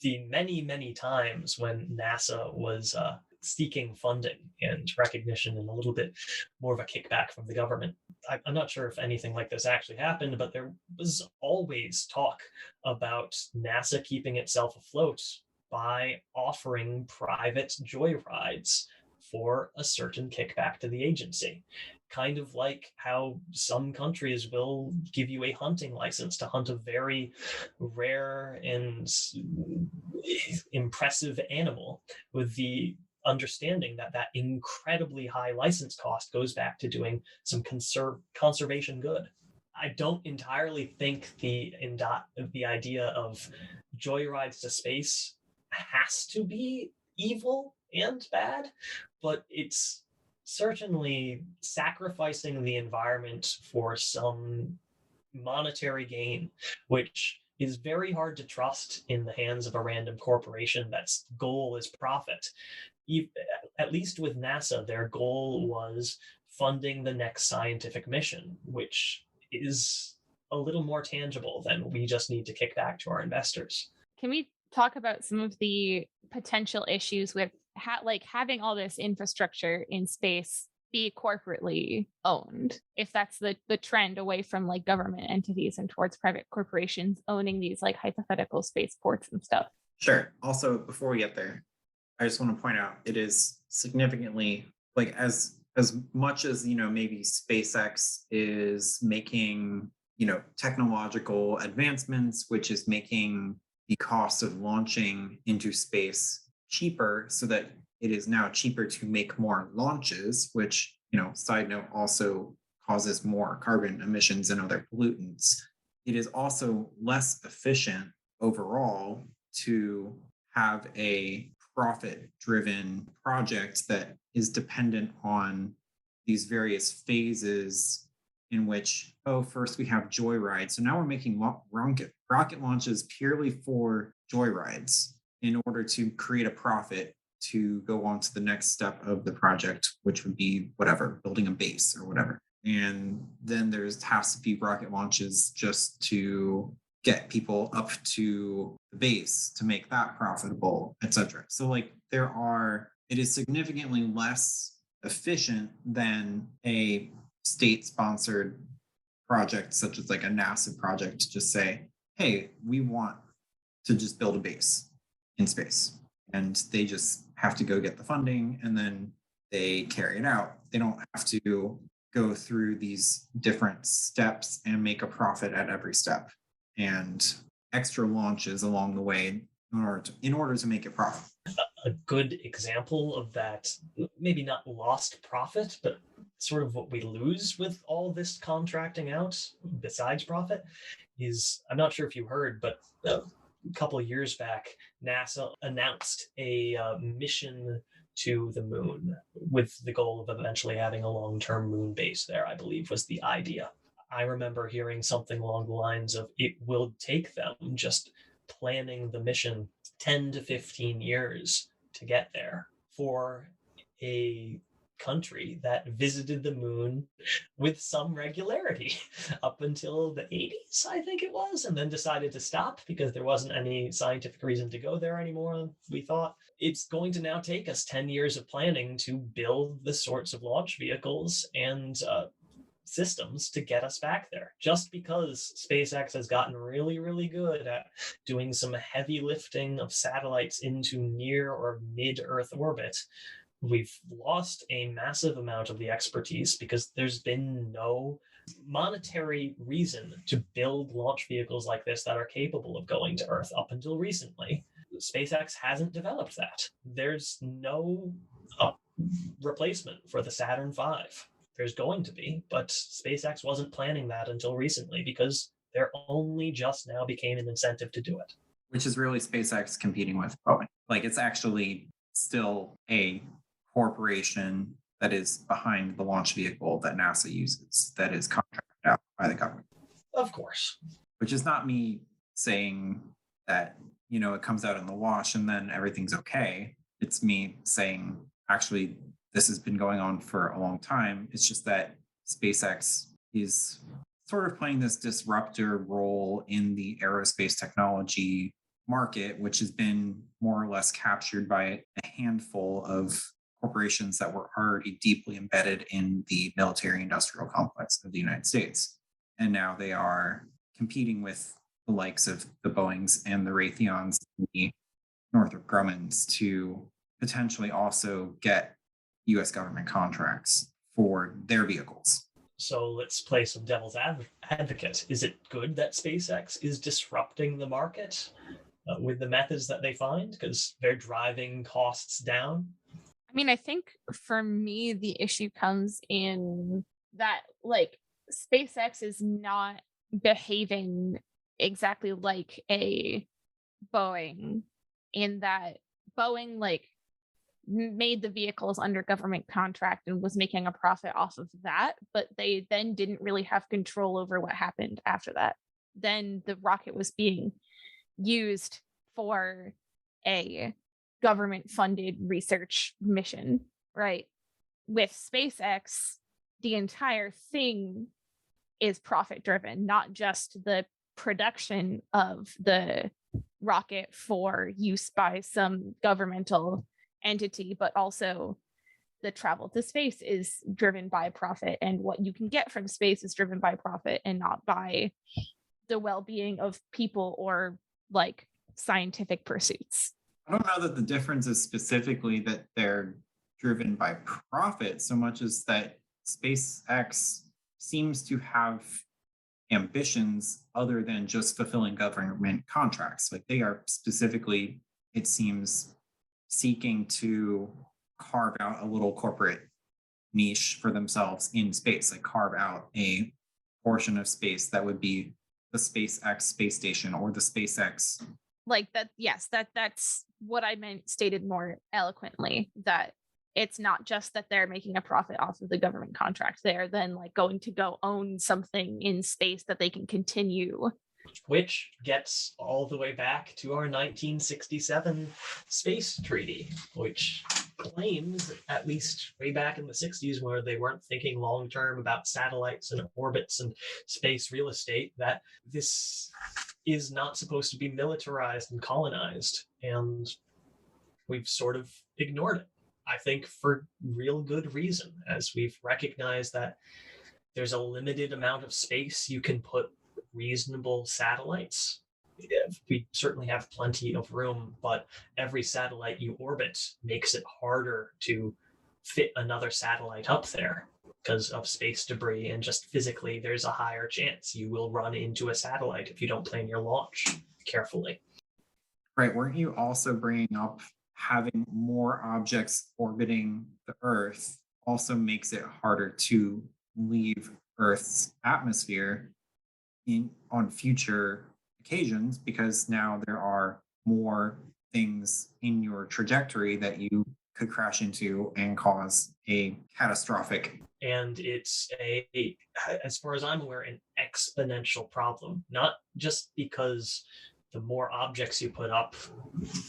the many times when NASA was seeking funding and recognition and a little bit more of a kickback from the government. I'm not sure if anything like this actually happened, but there was always talk about NASA keeping itself afloat by offering private joyrides for a certain kickback to the agency. Kind of like how some countries will give you a hunting license to hunt a very rare and impressive animal, with the understanding that that incredibly high license cost goes back to doing some conservation good. I don't entirely think the idea of joyrides to space has to be evil and bad, but it's certainly sacrificing the environment for some monetary gain, which is very hard to trust in the hands of a random corporation that's goal is profit. at least with NASA, their goal was funding the next scientific mission, which is a little more tangible than we just need to kick back to our investors. Can we talk about some of the potential issues with having all this infrastructure in space be corporately owned, if that's the trend away from like government entities and towards private corporations owning these like hypothetical spaceports and stuff? Sure. Also, before we get there, I just want to point out it is significantly like as much as maybe SpaceX is making technological advancements, which is making the cost of launching into space cheaper, so that it is now cheaper to make more launches, which side note also causes more carbon emissions and other pollutants. It is also less efficient overall to have a profit-driven project that is dependent on these various phases in which, first we have joyride. So now we're making rocket launches purely for joyrides in order to create a profit to go on to the next step of the project, which would be whatever, building a base or whatever. And then has to be rocket launches just to get people up to the base to make that profitable, etc. So it is significantly less efficient than a state-sponsored project, such as like a NASA project, to just say, hey, we want to just build a base in space. And they just have to go get the funding and then they carry it out. They don't have to go through these different steps and make a profit at every step and extra launches along the way in order to make it profitable. A good example of that, maybe not lost profit, but sort of what we lose with all this contracting out besides profit, is, I'm not sure if you heard, but a couple of years back, NASA announced a mission to the moon with the goal of eventually having a long-term moon base there, I believe was the idea. I remember hearing something along the lines of it will take them just planning the mission 10 to 15 years to get there, for a country that visited the moon with some regularity up until the 80s, I think it was, and then decided to stop because there wasn't any scientific reason to go there anymore, we thought. It's going to now take us 10 years of planning to build the sorts of launch vehicles and systems to get us back there, just because SpaceX has gotten really, really good at doing some heavy lifting of satellites into near or mid-Earth orbit. We've lost a massive amount of the expertise because there's been no monetary reason to build launch vehicles like this that are capable of going to Earth up until recently. SpaceX hasn't developed that. There's no replacement for the Saturn V. There's going to be, but SpaceX wasn't planning that until recently because there only just now became an incentive to do it. Which is really SpaceX competing with Boeing. It's actually still a corporation that is behind the launch vehicle that NASA uses, that is contracted out by the government. Of course. Which is not me saying that, it comes out in the wash and then everything's okay. It's me saying, actually, this has been going on for a long time. It's just that SpaceX is sort of playing this disruptor role in the aerospace technology market, which has been more or less captured by a handful of corporations that were already deeply embedded in the military industrial complex of the United States. And now they are competing with the likes of the Boeings and the Raytheons and the Northrop Grummons to potentially also get US government contracts for their vehicles. So let's play some devil's advocate. Is it good that SpaceX is disrupting the market with the methods that they find because they're driving costs down? I mean, I think for me, the issue comes in that SpaceX is not behaving exactly like a Boeing, in that Boeing made the vehicles under government contract and was making a profit off of that, but they then didn't really have control over what happened after that. Then the rocket was being used for a government funded research mission, right? With SpaceX, the entire thing is profit driven, not just the production of the rocket for use by some governmental entity, but also the travel to space is driven by profit, and what you can get from space is driven by profit and not by the well-being of people or like scientific pursuits. I don't know that the difference is specifically that they're driven by profit so much as that SpaceX seems to have ambitions other than just fulfilling government contracts. Like they are specifically, it seems, seeking to carve out a little corporate niche for themselves in space, like carve out a portion of space that would be the SpaceX space station or the SpaceX. Like that, yes, that's what I meant stated more eloquently, that it's not just that they're making a profit off of the government contract. They're then like going to go own something in space that they can continue. Which gets all the way back to our 1967 space treaty, which claims, at least way back in the 60s, where they weren't thinking long term about satellites and orbits and space real estate, that this is not supposed to be militarized and colonized. And we've sort of ignored it, I think, for real good reason, as we've recognized that there's a limited amount of space you can put reasonable satellites. We certainly have plenty of room, but every satellite you orbit makes it harder to fit another satellite up there because of space debris, and just physically there's a higher chance you will run into a satellite if you don't plan your launch carefully. Right, weren't you also bringing up having more objects orbiting the Earth also makes it harder to leave Earth's atmosphere on future occasions, because now there are more things in your trajectory that you could crash into and cause a catastrophic. And it's as far as I'm aware, an exponential problem, not just because the more objects you put up,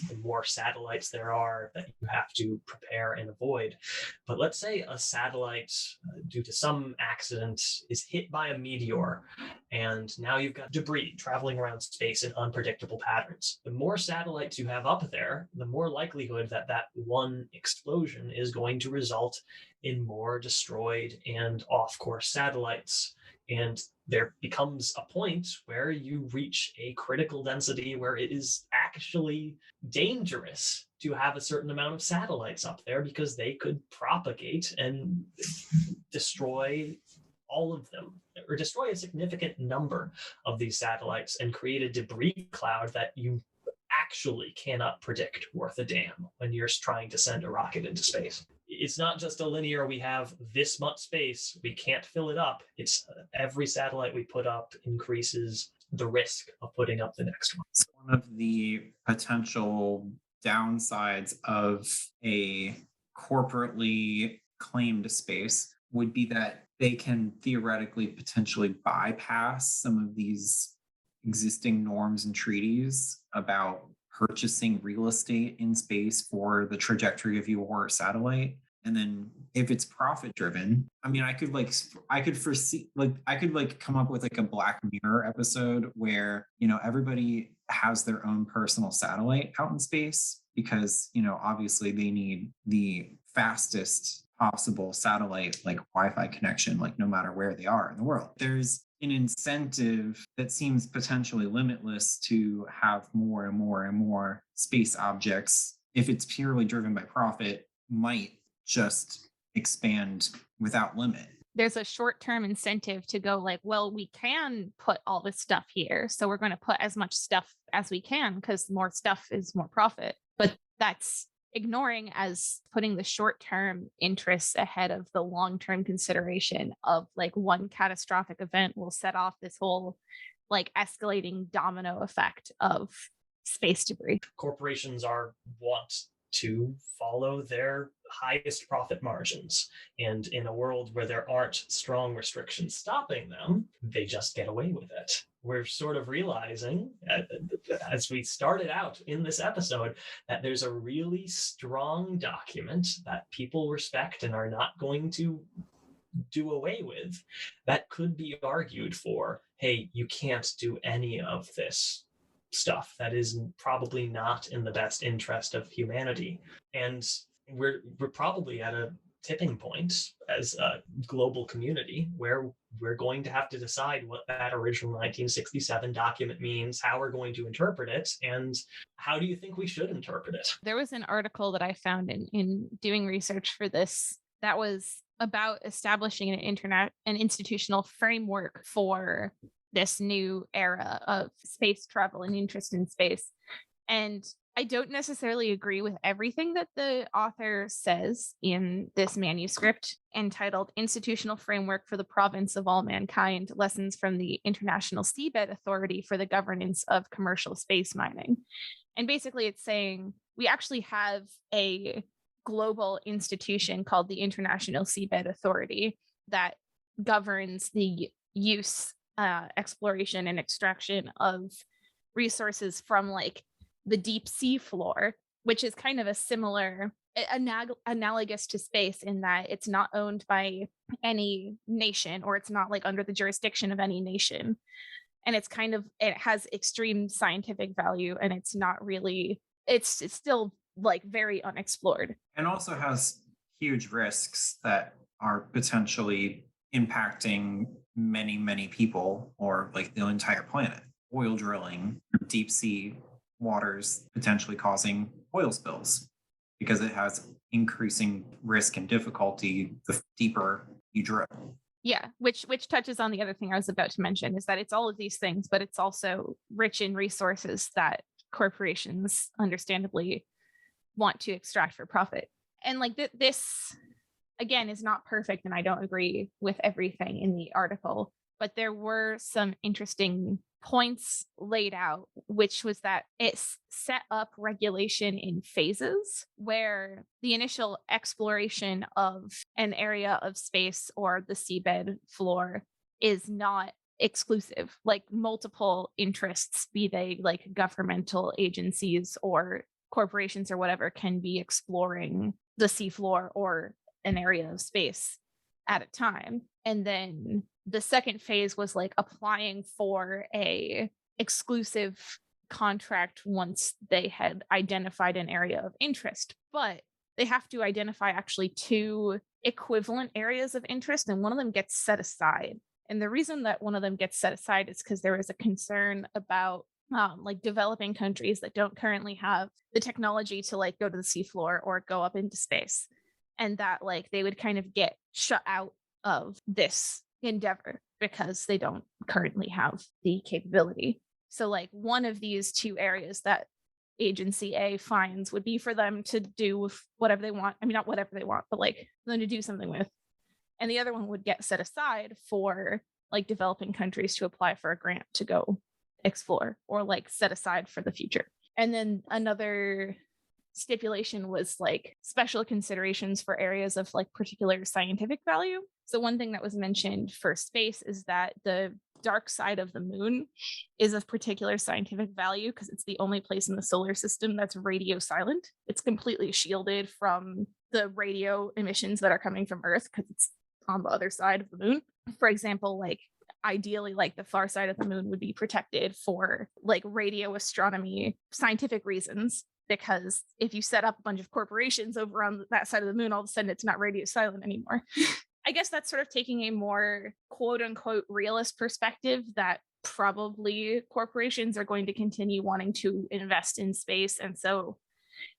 the more satellites there are that you have to prepare and avoid. But let's say a satellite, due to some accident, is hit by a meteor, and now you've got debris traveling around space in unpredictable patterns. The more satellites you have up there, the more likelihood that that one explosion is going to result in more destroyed and off-course satellites. And there becomes a point where you reach a critical density where it is actually dangerous to have a certain amount of satellites up there, because they could propagate and destroy all of them, or destroy a significant number of these satellites and create a debris cloud that you actually cannot predict worth a damn when you're trying to send a rocket into space. It's not just a linear, we have this much space, we can't fill it up. It's every satellite we put up increases the risk of putting up the next one. So one of the potential downsides of a corporately claimed space would be that they can theoretically potentially bypass some of these existing norms and treaties about purchasing real estate in space for the trajectory of your satellite. And then if it's profit driven, I mean, I could come up with like a Black Mirror episode where, everybody has their own personal satellite out in space, because, obviously they need the fastest possible satellite, like Wi-Fi connection, like no matter where they are in the world. There's an incentive that seems potentially limitless to have more and more and more space objects. If it's purely driven by profit, might just expand without limit. There's a short-term incentive to go like, well, we can put all this stuff here, so we're going to put as much stuff as we can because more stuff is more profit. But that's ignoring as putting the short-term interests ahead of the long-term consideration of like one catastrophic event will set off this whole like escalating domino effect of space debris. Corporations want to follow their highest profit margins. And in a world where there aren't strong restrictions stopping them, they just get away with it. We're sort of realizing, as we started out in this episode, that there's a really strong document that people respect and are not going to do away with, that could be argued for, hey, you can't do any of this stuff. That is probably not in the best interest of humanity. And we're probably at a tipping point as a global community where we're going to have to decide what that original 1967 document means, how we're going to interpret it, and how do you think we should interpret it? There was an article that I found in doing research for this that was about establishing an institutional framework for this new era of space travel and interest in space. And I don't necessarily agree with everything that the author says in this manuscript entitled Institutional Framework for the Province of All Mankind, Lessons from the International Seabed Authority for the Governance of Commercial Space Mining. And basically it's saying we actually have a global institution called the International Seabed Authority that governs the use, exploration, and extraction of resources from like the deep sea floor, which is kind of a similar, analogous to space in that it's not owned by any nation, or it's not like under the jurisdiction of any nation. And it's kind of, it has extreme scientific value, and it's not really, it's still like very unexplored. And also has huge risks that are potentially impacting many, many people, or like the entire planet. Oil drilling, deep sea waters potentially causing oil spills because it has increasing risk and difficulty the deeper you drill. Yeah, which touches on the other thing I was about to mention, is that it's all of these things, but it's also rich in resources that corporations understandably want to extract for profit. And like this again is not perfect, and I don't agree with everything in the article, but there were some interesting points laid out, which was that it set up regulation in phases, where the initial exploration of an area of space or the seabed floor is not exclusive. Like multiple interests, be they like governmental agencies or corporations or whatever, can be exploring the seafloor or an area of space at a time. And then the second phase was like applying for a exclusive contract once they had identified an area of interest. But they have to identify actually two equivalent areas of interest, and one of them gets set aside. And the reason that one of them gets set aside is because there is a concern about like developing countries that don't currently have the technology to like go to the seafloor or go up into space, and that like they would kind of get shut out of this endeavor because they don't currently have the capability. So like one of these two areas that agency A finds would be for them to do with whatever they want. I mean, not whatever they want, but like for them to do something with. And the other one would get set aside for like developing countries to apply for a grant to go explore, or like set aside for the future. And then another stipulation was like special considerations for areas of like particular scientific value. So one thing that was mentioned for space is that the dark side of the moon is of particular scientific value because it's the only place in the solar system that's radio silent. It's completely shielded from the radio emissions that are coming from Earth because it's on the other side of the moon. For example, like ideally like the far side of the moon would be protected for like radio astronomy scientific reasons, because if you set up a bunch of corporations over on that side of the moon, all of a sudden it's not radio silent anymore. I guess that's sort of taking a more quote unquote realist perspective that probably corporations are going to continue wanting to invest in space. And so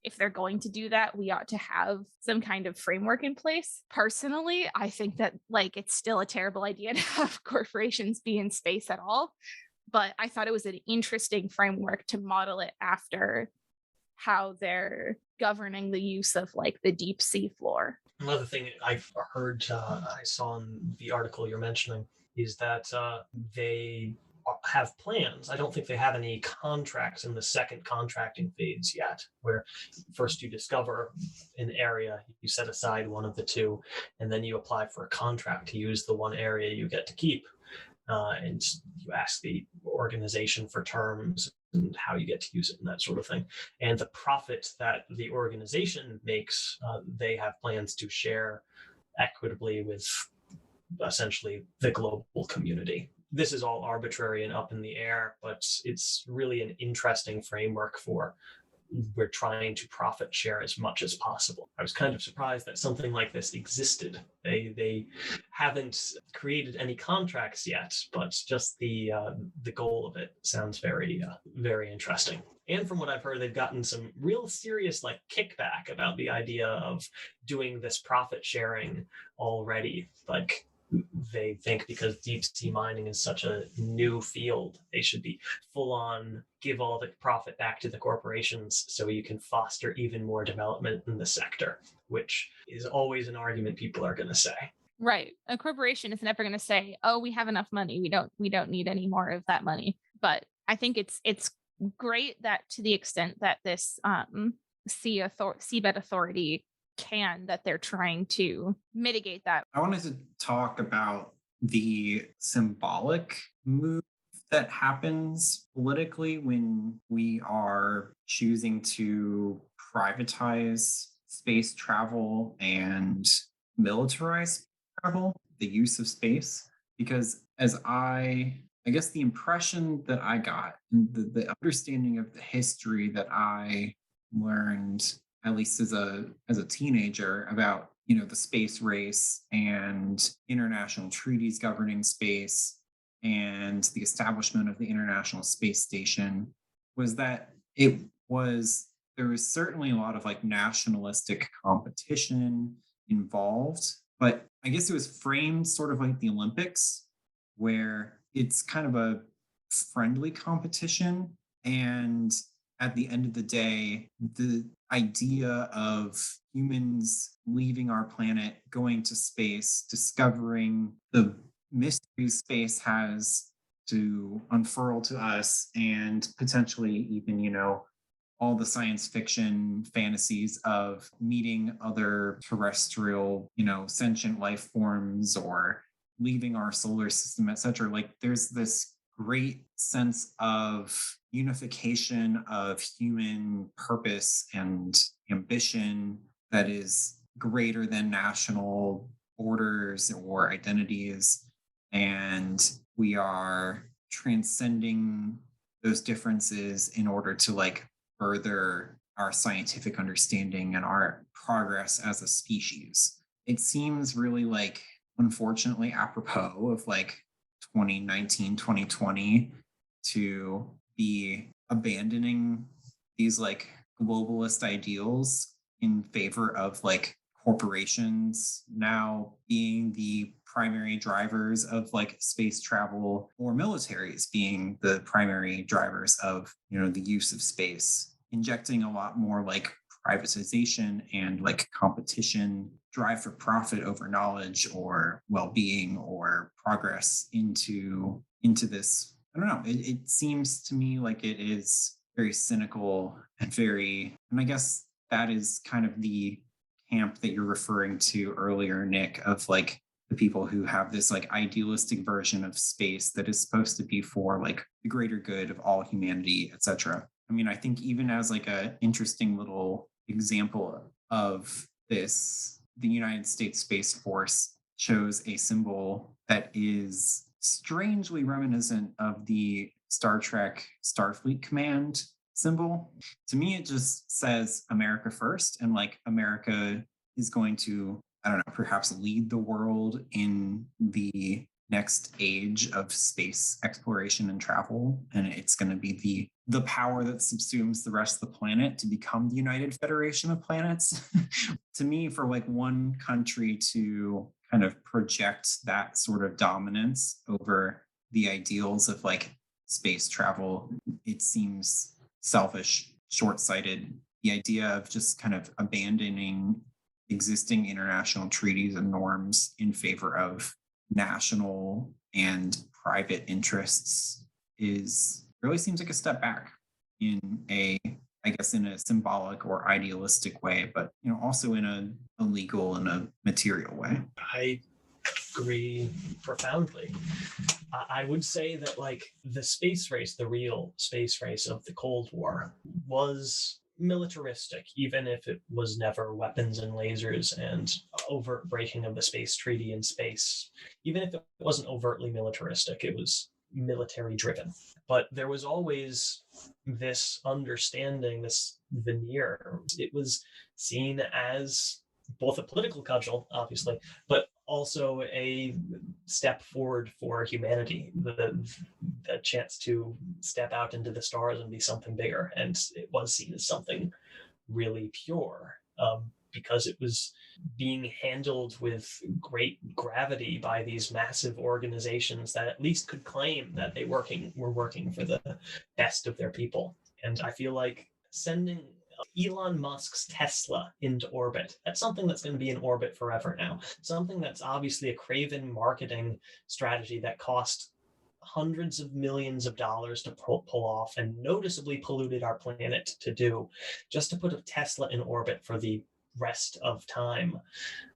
if they're going to do that, we ought to have some kind of framework in place. Personally, I think that like it's still a terrible idea to have corporations be in space at all. But I thought it was an interesting framework to model it after how they're governing the use of like the deep sea floor. Another thing I've heard, I saw in the article you're mentioning, is that they have plans. I don't think they have any contracts in the second contracting phase yet, where first you discover an area, you set aside one of the two, and then you apply for a contract to use the one area you get to keep. And you ask the organization for terms and how you get to use it and that sort of thing. And the profit that the organization makes, they have plans to share equitably with essentially the global community. This is all arbitrary and up in the air, but it's really an interesting framework for we're trying to profit share as much as possible. I was kind of surprised that something like this existed. They haven't created any contracts yet, but just the goal of it sounds very very interesting. And from what I've heard, they've gotten some real serious like kickback about the idea of doing this profit sharing already. Like they think because deep sea mining is such a new field, they should be full on give all the profit back to the corporations so you can foster even more development in the sector, which is always an argument people are going to say. Right. A corporation is never going to say, "Oh, we have enough money. We don't need any more of that money." But I think it's great that to the extent that this seabed authority can, that they're trying to mitigate that. I wanted to talk about the symbolic move that happens politically when we are choosing to privatize space travel and militarize travel, the use of space. Because as I guess the impression that I got, the understanding of the history that I learned, at least as a teenager, about the space race and international treaties governing space and the establishment of the International Space Station, was that there was certainly a lot of like nationalistic competition involved, but I guess it was framed sort of like the Olympics, where it's kind of a friendly competition. And at the end of the day, the idea of humans leaving our planet, going to space, discovering the mysteries space has to unfurl to us, and potentially even, all the science fiction fantasies of meeting other terrestrial, sentient life forms or leaving our solar system, etc. Like there's this great sense of unification of human purpose and ambition that is greater than national borders or identities. And we are transcending those differences in order to like further our scientific understanding and our progress as a species. It seems really like, unfortunately, apropos of like 2019, 2020 to be abandoning these like globalist ideals in favor of like corporations now being the primary drivers of like space travel, or militaries being the primary drivers of the use of space, injecting a lot more like privatization and like competition, drive for profit over knowledge or well-being or progress into this. I don't know. It seems to me like it is very cynical and I guess that is kind of the camp that you're referring to earlier, Nick, of like the people who have this like idealistic version of space that is supposed to be for like the greater good of all humanity, etc. I mean, I think even as like a interesting little example of this, the United States Space Force chose a symbol that is strangely reminiscent of the Star Trek Starfleet Command symbol. To me, it just says America first, and like America is going to, I don't know, perhaps lead the world in the next age of space exploration and travel, and it's going to be the power that subsumes the rest of the planet to become the United Federation of Planets. To me, for like one country to kind of project that sort of dominance over the ideals of like space travel, it seems selfish, short-sighted. The idea of just kind of abandoning existing international treaties and norms in favor of national and private interests is really seems like a step back in I guess in a symbolic or idealistic way, but also in a legal and a material way. I agree profoundly. I would say that like the space race, the real space race of the Cold War, was militaristic, even if it was never weapons and lasers and overt breaking of the space treaty in space. Even if it wasn't overtly militaristic, it was military driven. But there was always this understanding, this veneer. It was seen as both a political cudgel, obviously, but also a step forward for humanity, the chance to step out into the stars and be something bigger. And it was seen as something really pure, because it was being handled with great gravity by these massive organizations that at least could claim that they were working for the best of their people. And I feel like sending Elon Musk's Tesla into orbit, that's something that's going to be in orbit forever now. Something that's obviously a craven marketing strategy that cost hundreds of millions of dollars to pull off and noticeably polluted our planet to do, just to put a Tesla in orbit for the rest of time,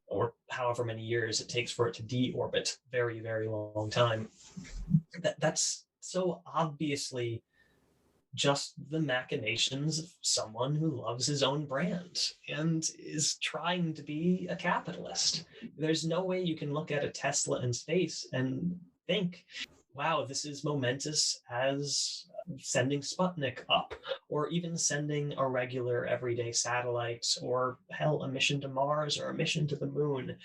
or however many years it takes for it to deorbit, very, very long time. That's so obviously just the machinations of someone who loves his own brand and is trying to be a capitalist. There's no way you can look at a Tesla in space and think, wow, this is momentous as sending Sputnik up, or even sending a regular everyday satellite, or hell, a mission to Mars or a mission to the moon.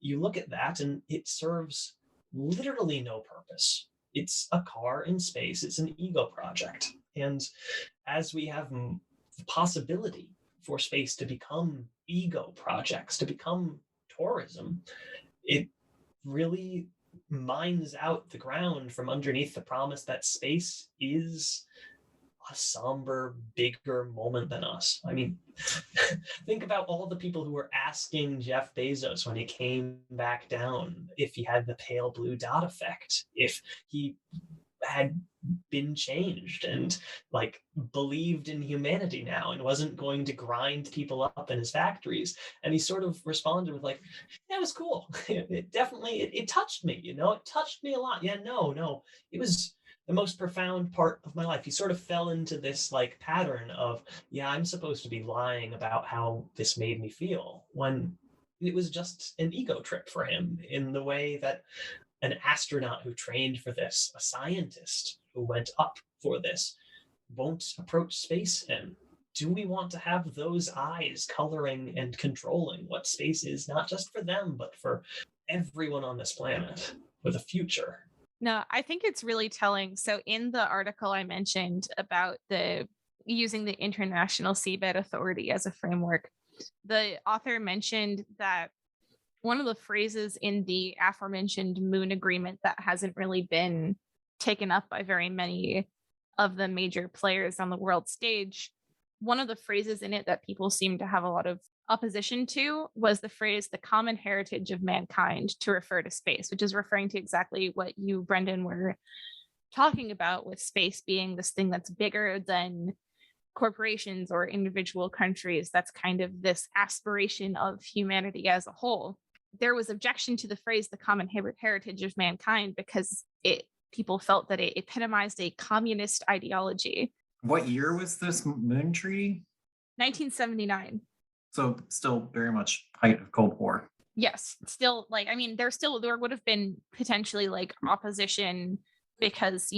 You look at that and it serves literally no purpose. It's a car in space. It's an ego project. And as we have the possibility for space to become ego projects, to become tourism, it really mines out the ground from underneath the promise that space is a somber, bigger moment than us. I mean, think about all the people who were asking Jeff Bezos when he came back down if he had the pale blue dot effect, if he had been changed and like believed in humanity now and wasn't going to grind people up in his factories. And he sort of responded with like, yeah, it was cool. It definitely, it touched me, it touched me a lot. Yeah, no, it was the most profound part of my life. He sort of fell into this like pattern of, yeah, I'm supposed to be lying about how this made me feel, when it was just an ego trip for him, in the way that an astronaut who trained for this, a scientist who went up for this, won't approach space in. Do we want to have those eyes coloring and controlling what space is, not just for them, but for everyone on this planet, for the future? No, I think it's really telling. So in the article I mentioned about the using the International Seabed Authority as a framework, the author mentioned that one of the phrases in the aforementioned moon agreement that hasn't really been taken up by very many of the major players on the world stage, one of the phrases in it that people seem to have a lot of opposition to was the phrase, the common heritage of mankind, to refer to space, which is referring to exactly what you, Brendan, were talking about, with space being this thing that's bigger than corporations or individual countries. That's kind of this aspiration of humanity as a whole. There was objection to the phrase, the common heritage of mankind, because people felt that it epitomized a communist ideology. What year was this moon treaty? 1979. So still very much height of Cold War. Yes, still, like, I mean, there would have been potentially like opposition because,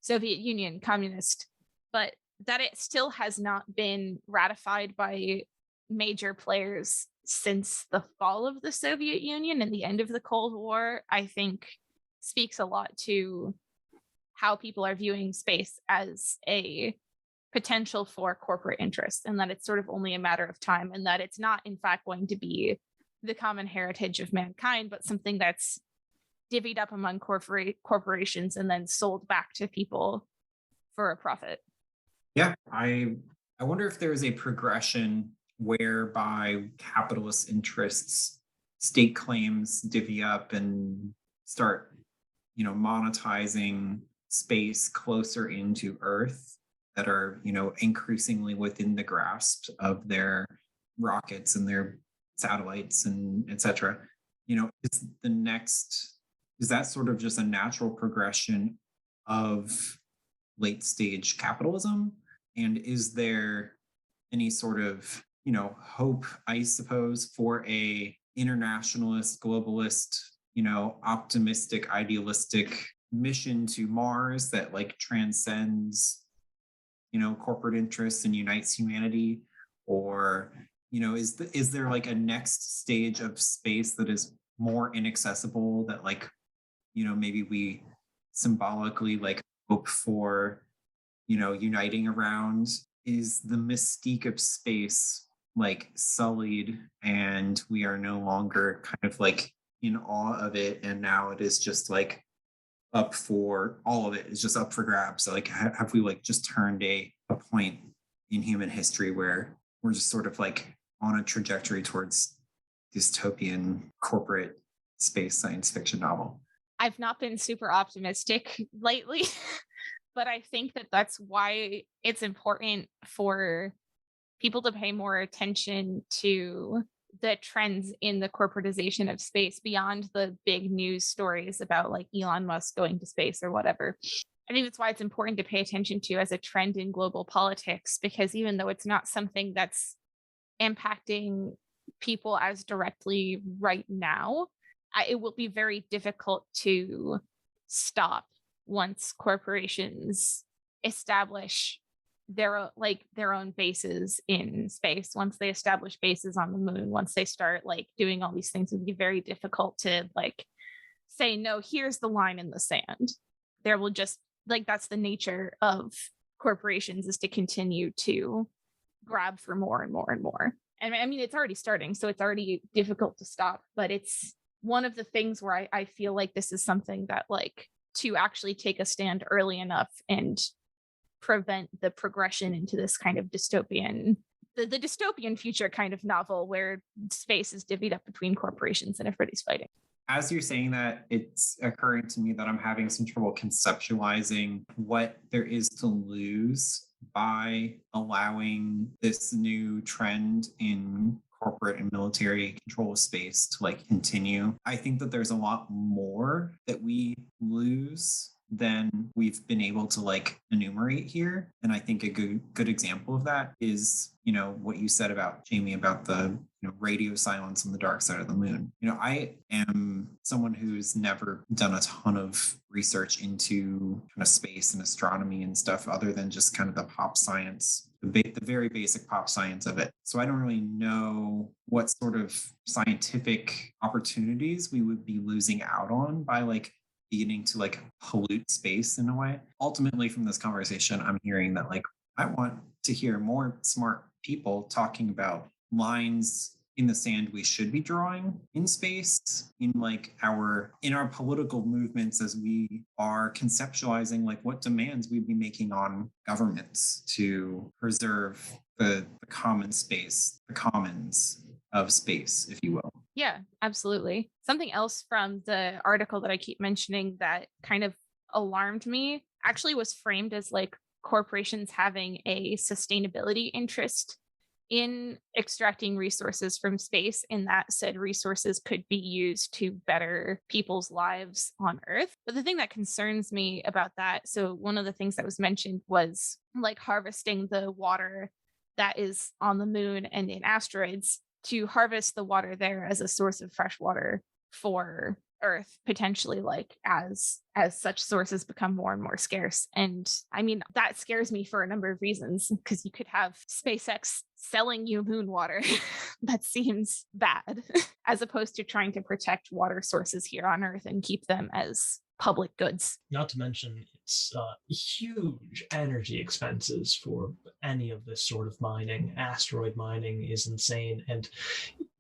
Soviet Union, communist, but that it still has not been ratified by major players since the fall of the Soviet Union and the end of the Cold War, I think speaks a lot to how people are viewing space as a potential for corporate interest, and that it's sort of only a matter of time, and that it's not in fact going to be the common heritage of mankind, but something that's divvied up among corporations and then sold back to people for a profit. Yeah, I wonder if there is a progression whereby capitalist interests stake claims divvy up and start monetizing space closer into Earth that are, increasingly within the grasp of their rockets and their satellites and etc. Is that sort of just a natural progression of late stage capitalism? And is there any sort of, hope, I suppose, for a internationalist, globalist, optimistic, idealistic mission to Mars that like transcends, corporate interests and unites humanity? Or, is there like a next stage of space that is more inaccessible that like, maybe we symbolically like hope for, uniting around? Is the mystique of space like sullied and we are no longer kind of like in awe of it, and now it is just like up for all of it is just up for grabs? So like have we like just turned a point in human history where we're just sort of like on a trajectory towards dystopian corporate space science fiction novel? I've not been super optimistic lately, but I think that that's why it's important for people to pay more attention to the trends in the corporatization of space beyond the big news stories about like Elon Musk going to space or whatever. I think that's why it's important to pay attention to as a trend in global politics, because even though it's not something that's impacting people as directly right now, it will be very difficult to stop once corporations establish their own bases in space. Once they establish bases on the moon, once they start like doing all these things, it would be very difficult to like say, no, here's the line in the sand. There will just like, that's the nature of corporations, is to continue to grab for more and more and more. And I mean, it's already starting, so it's already difficult to stop, but it's one of the things where I feel like this is something that like to actually take a stand early enough and prevent the progression into this kind of dystopian, the dystopian future kind of novel where space is divvied up between corporations and everybody's fighting. As you're saying that, it's occurring to me that I'm having some trouble conceptualizing what there is to lose by allowing this new trend in corporate and military control of space to like continue. I think that there's a lot more that we lose than we've been able to like enumerate here. And I think a good example of that is, what you said about Jamie about the radio silence on the dark side of the moon. I am someone who's never done a ton of research into kind of space and astronomy and stuff other than just kind of the pop science, the very basic pop science of it. So I don't really know what sort of scientific opportunities we would be losing out on by like beginning to like pollute space in a way. Ultimately, from this conversation, I'm hearing that like I want to hear more smart people talking about lines in the sand we should be drawing in space, in our political movements, as we are conceptualizing like what demands we'd be making on governments to preserve the common space, the commons of space, if you will. Yeah, absolutely. Something else from the article that I keep mentioning that kind of alarmed me actually was framed as like corporations having a sustainability interest in extracting resources from space, and that said resources could be used to better people's lives on Earth. But the thing that concerns me about that, so one of the things that was mentioned was like harvesting the water that is on the moon and in asteroids, to harvest the water there as a source of fresh water for Earth, potentially, like as such sources become more and more scarce. And I mean, that scares me for a number of reasons, because you could have SpaceX selling you moon water. That seems bad, as opposed to trying to protect water sources here on Earth and keep them as public goods. Not to mention it's huge energy expenses for any of this sort of mining. Asteroid mining is insane, and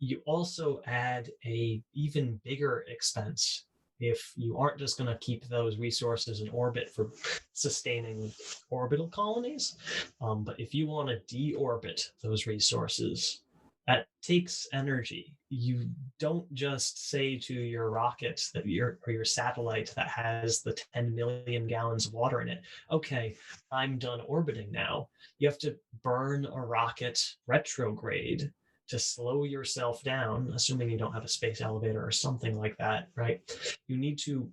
you also add a even bigger expense if you aren't just going to keep those resources in orbit for sustaining orbital colonies, but if you want to deorbit those resources, that takes energy. you don't just say to your rocket that or your satellite that has the 10 million gallons of water in it, okay, I'm done orbiting now. You have to burn a rocket retrograde to slow yourself down, assuming you don't have a space elevator or something like that, right? You need to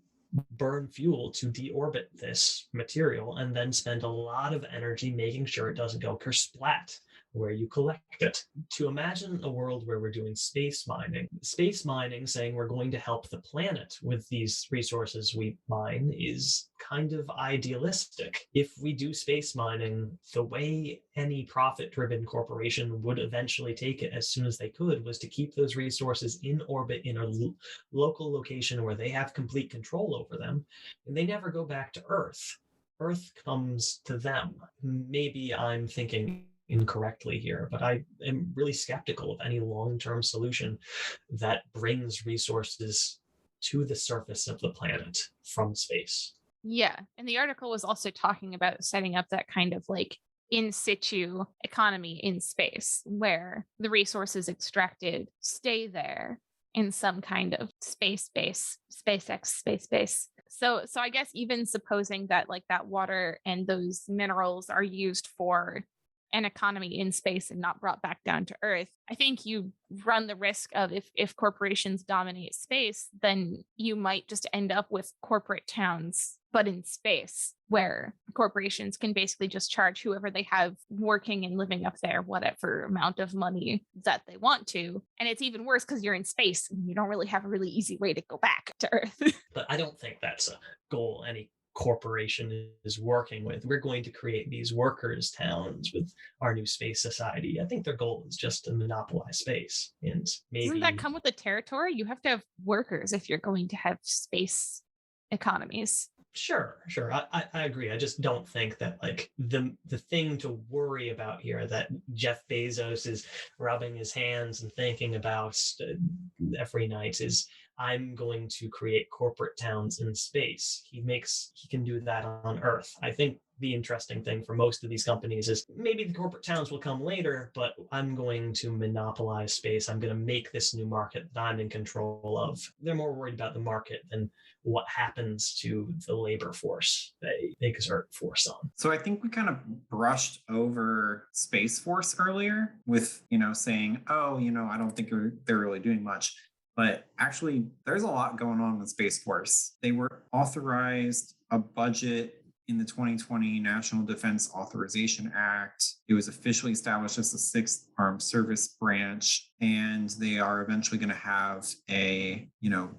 burn fuel to deorbit this material and then spend a lot of energy making sure it doesn't go kersplat where you collect it. To imagine a world where we're doing space mining, saying we're going to help the planet with these resources we mine is kind of idealistic. If we do space mining, the way any profit-driven corporation would eventually take it as soon as they could was to keep those resources in orbit in a local location where they have complete control over them, and they never go back to Earth. Earth comes to them. Maybe I'm thinking incorrectly here, but I am really skeptical of any long-term solution that brings resources to the surface of the planet from space. Yeah. And the article was also talking about setting up that kind of like in situ economy in space where the resources extracted stay there in some kind of space base, SpaceX space base. So I guess even supposing that like that water and those minerals are used for an economy in space and not brought back down to Earth, I think you run the risk of if corporations dominate space, then you might just end up with corporate towns, but in space, where corporations can basically just charge whoever they have working and living up there whatever amount of money that they want to. And it's even worse because you're in space and you don't really have a really easy way to go back to Earth. But I don't think that's a goal any corporation is working with. We're going to create these workers' towns with our new space society. I think their goal is just to monopolize space. And maybe Doesn't that come with the territory? You have to have workers if you're going to have space economies. Sure. I agree. I just don't think that like the thing to worry about here that Jeff Bezos is rubbing his hands and thinking about every night is I'm going to create corporate towns in space. He can do that on Earth. I think the interesting thing for most of these companies is maybe the corporate towns will come later, but I'm going to monopolize space. I'm going to make this new market that I'm in control of. They're more worried about the market than what happens to the labor force they exert force on. So I think we kind of brushed over Space Force earlier with, saying, oh, I don't think they're really doing much. But actually, there's a lot going on with Space Force. They were authorized a budget in the 2020 National Defense Authorization Act. It was officially established as the 6th Armed Service Branch, and they are eventually going to have a,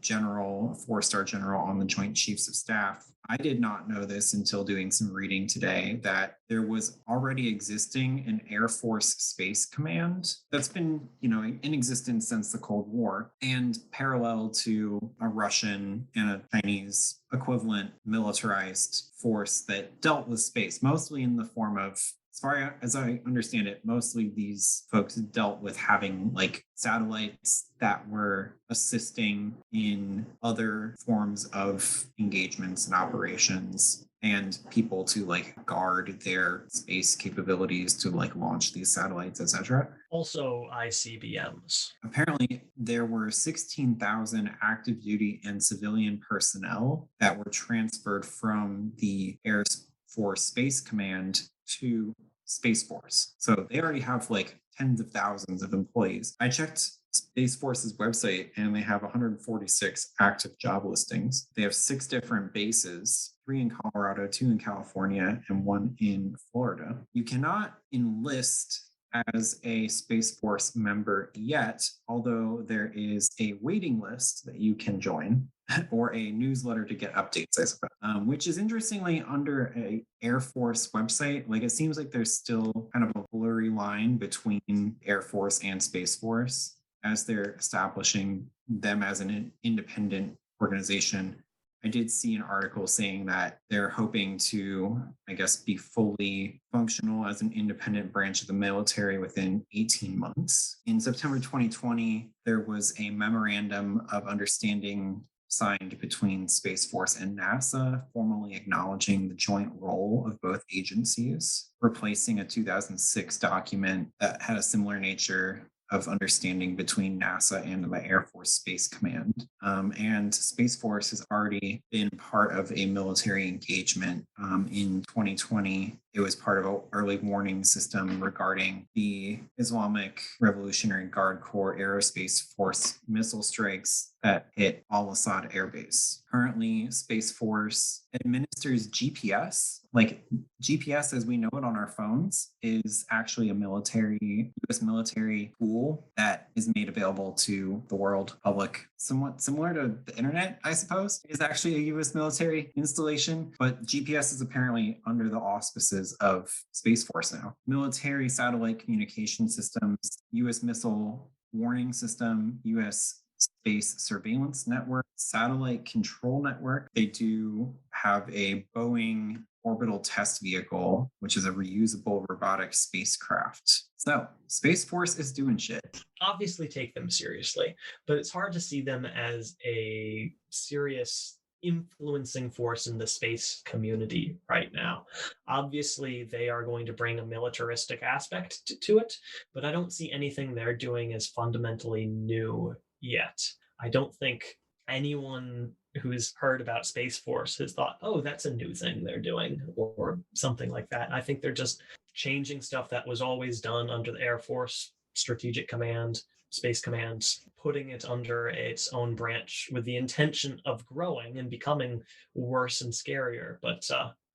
general, 4-star general on the Joint Chiefs of Staff. I did not know this until doing some reading today, that there was already existing an Air Force Space Command that's been, in existence since the Cold War, and parallel to a Russian and a Chinese equivalent militarized force that dealt with space, mostly in the form of, as far as I understand it, mostly these folks dealt with having like satellites that were assisting in other forms of engagements and operations, and people to like guard their space capabilities to like launch these satellites, etc. Also ICBMs. Apparently, there were 16,000 active duty and civilian personnel that were transferred from the Air Force Space Command to Space Force. So they already have like tens of thousands of employees. I checked Space Force's website and they have 146 active job listings. They have 6 different bases, 3 in Colorado, 2 in California, and 1 in Florida. You cannot enlist as a Space Force member yet, although there is a waiting list that you can join or a newsletter to get updates, I suppose, which is interestingly under a Air Force website. Like it seems like there's still kind of a blurry line between Air Force and Space Force as they're establishing them as an independent organization. I did see an article saying that they're hoping to, I guess, be fully functional as an independent branch of the military within 18 months. In September 2020, there was a memorandum of understanding signed between Space Force and NASA, formally acknowledging the joint role of both agencies, replacing a 2006 document that had a similar nature of understanding between NASA and the Air Force Space Command. And Space Force has already been part of a military engagement. In 2020, it was part of an early warning system regarding the Islamic Revolutionary Guard Corps Aerospace Force missile strikes that hit Al Assad Air Base. Currently, Space Force administers GPS. Like GPS, as we know it on our phones, is actually a U.S. military tool that is made available to the world public, somewhat similar to the internet, I suppose. It is actually a U.S. military installation, but GPS is apparently under the auspices of Space Force now. Military satellite communication systems, U.S. missile warning system, U.S. space surveillance network, satellite control network. They do have a Boeing orbital test vehicle, which is a reusable robotic spacecraft. So Space Force is doing shit. Obviously take them seriously, but it's hard to see them as a serious influencing force in the space community right now. Obviously, they are going to bring a militaristic aspect to it, but I don't see anything they're doing as fundamentally new yet. I don't think anyone who's heard about Space Force has thought, oh, that's a new thing they're doing, or something like that. I think they're just changing stuff that was always done under the Air Force Strategic Command, Space Command, putting it under its own branch with the intention of growing and becoming worse and scarier. But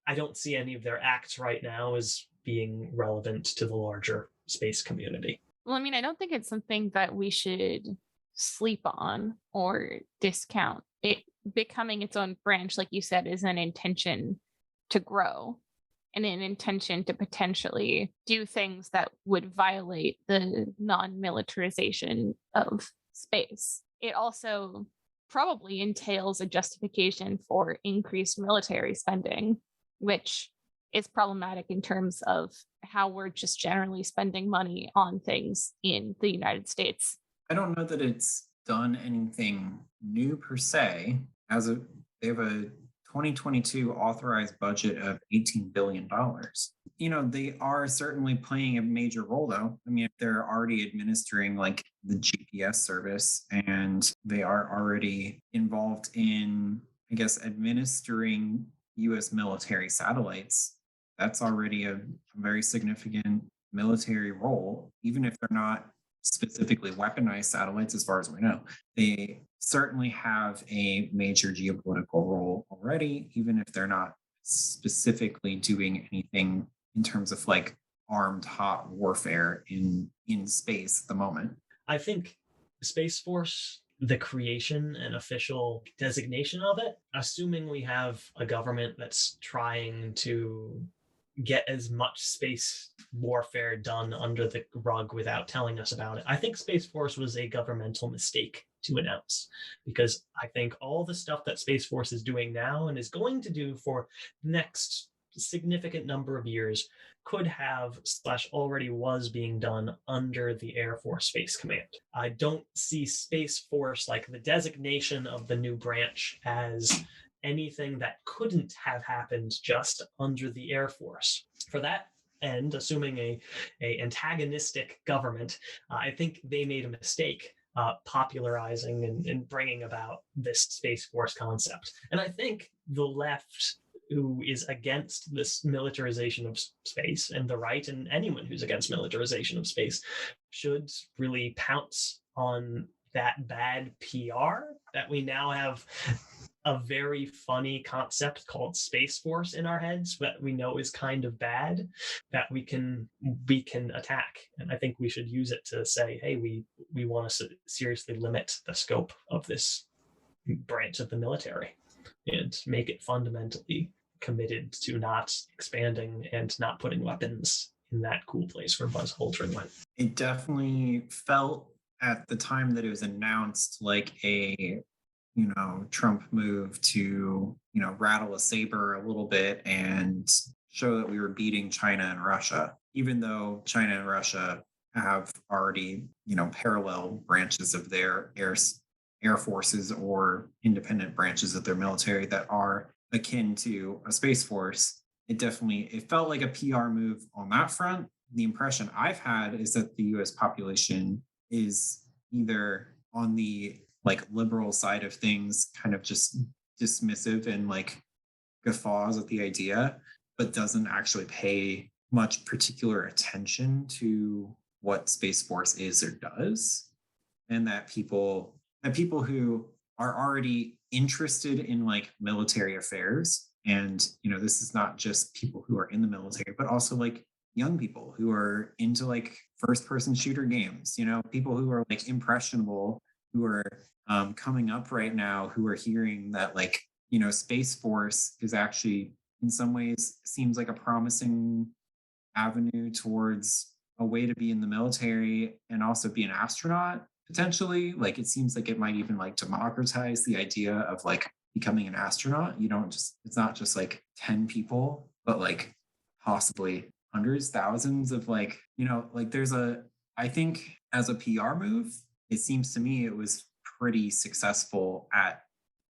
I don't see any of their acts right now as being relevant to the larger space community. Well, I mean, I don't think it's something that we should sleep on or discount. It becoming its own branch, like you said, is an intention to grow and an intention to potentially do things that would violate the non-militarization of space. It also probably entails a justification for increased military spending, which is problematic in terms of how we're just generally spending money on things in the United States. I don't know that it's done anything new per se. They have a 2022 authorized budget of $18 billion. They are certainly playing a major role, though. I mean, they're already administering like the GPS service, and they are already involved in, I guess, administering U.S. military satellites. That's already a very significant military role, even if they're not specifically weaponized satellites, as far as we know. They certainly have a major geopolitical role already, even if they're not specifically doing anything in terms of like armed hot warfare in space at the moment. I think Space Force, the creation and official designation of it, assuming we have a government that's trying to get as much space warfare done under the rug without telling us about it, I think Space Force was a governmental mistake to announce, because I think all the stuff that Space Force is doing now and is going to do for the next significant number of years could have / already was being done under the Air Force Space Command. I don't see Space Force, like the designation of the new branch, as anything that couldn't have happened just under the Air Force. For that end, assuming a antagonistic government, I think they made a mistake popularizing and bringing about this Space Force concept. And I think the left, who is against this militarization of space, and the right, and anyone who's against militarization of space, should really pounce on that bad PR that we now have a very funny concept called Space Force in our heads that we know is kind of bad, that we can attack. And I think we should use it to say, hey, we want to seriously limit the scope of this branch of the military and make it fundamentally committed to not expanding and not putting weapons in that cool place where Buzz Aldrin went. It definitely felt at the time that it was announced like a Trump move to, rattle a saber a little bit and show that we were beating China and Russia, even though China and Russia have already, parallel branches of their air forces or independent branches of their military that are akin to a Space Force. It felt like a PR move on that front. The impression I've had is that the US population is either on the like liberal side of things, kind of just dismissive and like guffaws at the idea, but doesn't actually pay much particular attention to what Space Force is or does. And that people who are already interested in like military affairs, and this is not just people who are in the military, but also like young people who are into like first person shooter games, people who are like impressionable, who are coming up right now, who are hearing that like Space Force is actually in some ways seems like a promising avenue towards a way to be in the military and also be an astronaut potentially. Like it seems like it might even like democratize the idea of like becoming an astronaut. It's not just like 10 people, but like possibly hundreds, thousands of like, like I think as a PR move, it seems to me it was pretty successful at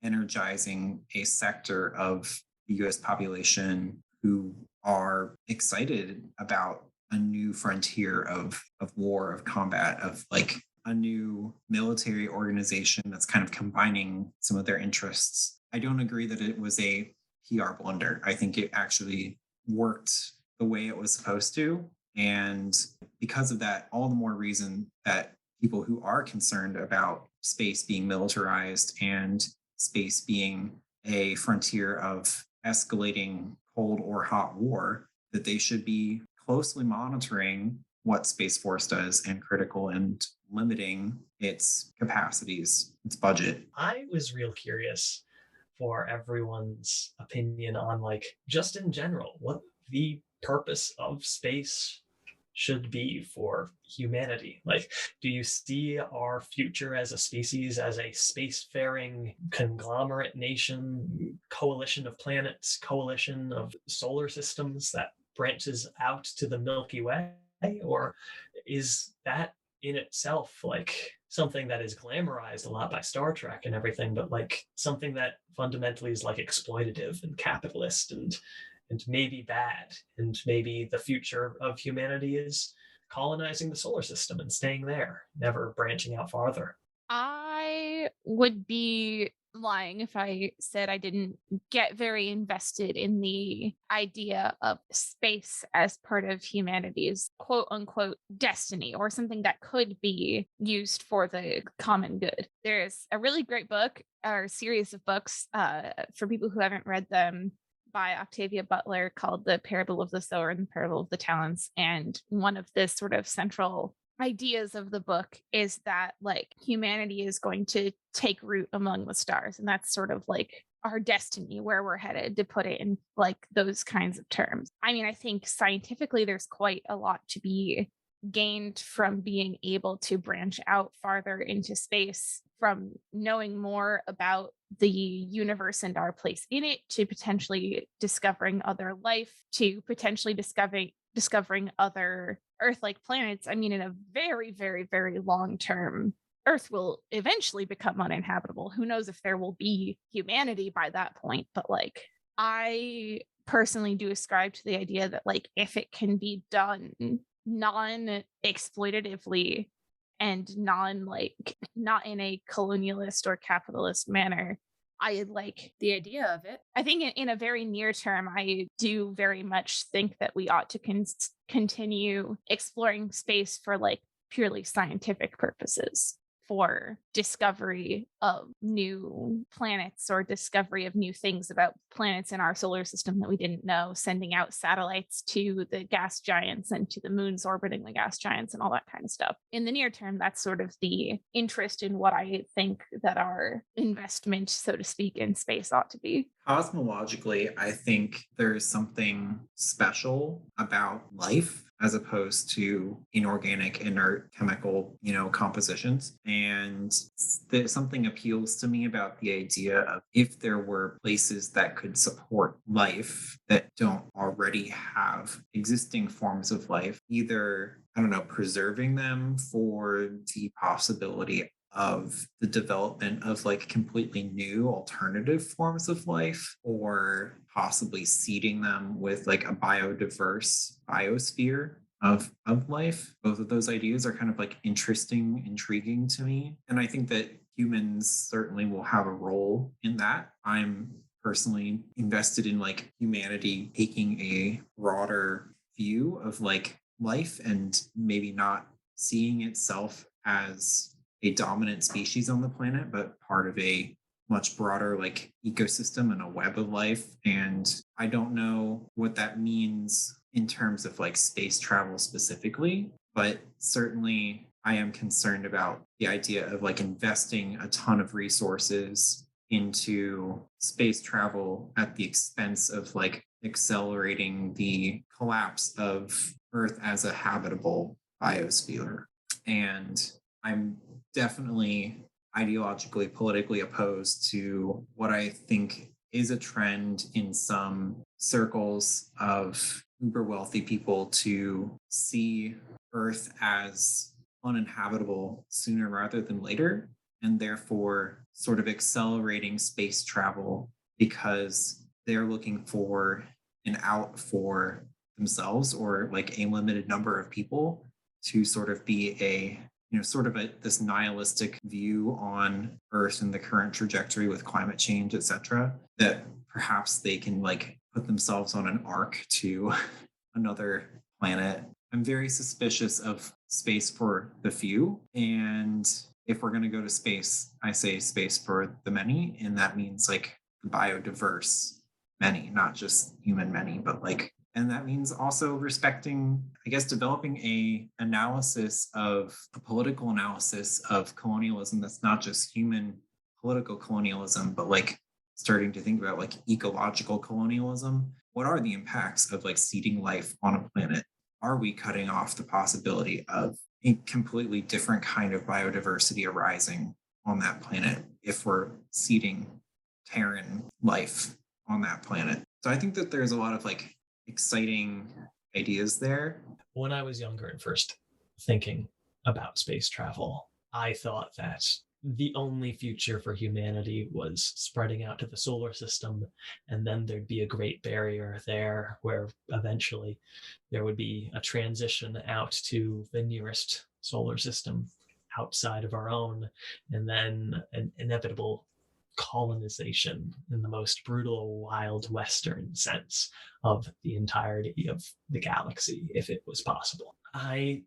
energizing a sector of the US population who are excited about a new frontier of war, of combat, of like a new military organization that's kind of combining some of their interests. I don't agree that it was a PR blunder. I think it actually worked the way it was supposed to. And because of that, all the more reason that people who are concerned about space being militarized and space being a frontier of escalating cold or hot war, that they should be closely monitoring what Space Force does and critical and limiting its capacities, its budget. I was real curious for everyone's opinion on like just in general what the purpose of space should be for humanity. Like, do you see our future as a species, as a spacefaring conglomerate nation, coalition of planets, coalition of solar systems that branches out to the Milky Way? Or is that in itself like something that is glamorized a lot by Star Trek and everything, but like something that fundamentally is like exploitative and capitalist and maybe bad, and maybe the future of humanity is colonizing the solar system and staying there, never branching out farther? I would be lying if I said I didn't get very invested in the idea of space as part of humanity's quote unquote destiny, or something that could be used for the common good. There's a really great book or series of books for people who haven't read them by Octavia Butler called The Parable of the Sower and the Parable of the Talents. And one of the sort of central ideas of the book is that like humanity is going to take root among the stars, and that's sort of like our destiny, where we're headed, to put it in like those kinds of terms. I mean, I think scientifically there's quite a lot to be gained from being able to branch out farther into space, from knowing more about the universe and our place in it, to potentially discovering other life, to potentially discovering other Earth-like planets. I mean, in a very, very, very long term, Earth will eventually become uninhabitable. Who knows if there will be humanity by that point? But like, I personally do ascribe to the idea that like if it can be done non-exploitatively and not in a colonialist or capitalist manner, I like the idea of it. I think in a very near term, I do very much think that we ought to continue exploring space for like purely scientific purposes, for discovery of new planets or discovery of new things about planets in our solar system that we didn't know, sending out satellites to the gas giants and to the moons orbiting the gas giants and all that kind of stuff. In the near term, that's sort of the interest in what I think that our investment, so to speak, in space ought to be. Cosmologically, I think there's something special about life as opposed to inorganic, inert chemical, compositions. And something appeals to me about the idea of if there were places that could support life that don't already have existing forms of life, either, preserving them for the possibility of the development of like completely new alternative forms of life, or possibly seeding them with like a biodiverse biosphere of life. Both of those ideas are kind of like interesting, intriguing to me. And I think that humans certainly will have a role in that. I'm personally invested in like humanity taking a broader view of like life and maybe not seeing itself as a dominant species on the planet, but part of a much broader like ecosystem and a web of life. And I don't know what that means in terms of like space travel specifically, but certainly I am concerned about the idea of like investing a ton of resources into space travel at the expense of like accelerating the collapse of Earth as a habitable biosphere. And I'm definitely ideologically, politically opposed to what I think is a trend in some circles of uber wealthy people to see Earth as uninhabitable sooner rather than later, and therefore sort of accelerating space travel because they're looking for an out for themselves or like a limited number of people to sort of be a sort of this nihilistic view on Earth and the current trajectory with climate change, et cetera, that perhaps they can like put themselves on an arc to another planet. I'm very suspicious of space for the few. And if we're going to go to space, I say space for the many. And that means like the biodiverse many, not just human many, but like, and that means also respecting, I guess, developing a political analysis of colonialism that's not just human political colonialism, but like starting to think about like ecological colonialism. What are the impacts of like seeding life on a planet? Are we cutting off the possibility of a completely different kind of biodiversity arising on that planet if we're seeding Terran life on that planet? So I think that there's a lot of like exciting ideas there. When I was younger and first thinking about space travel, I thought that the only future for humanity was spreading out to the solar system, and then there'd be a great barrier there where eventually there would be a transition out to the nearest solar system outside of our own, and then an inevitable colonization in the most brutal wild western sense of the entirety of the galaxy if it was possible. I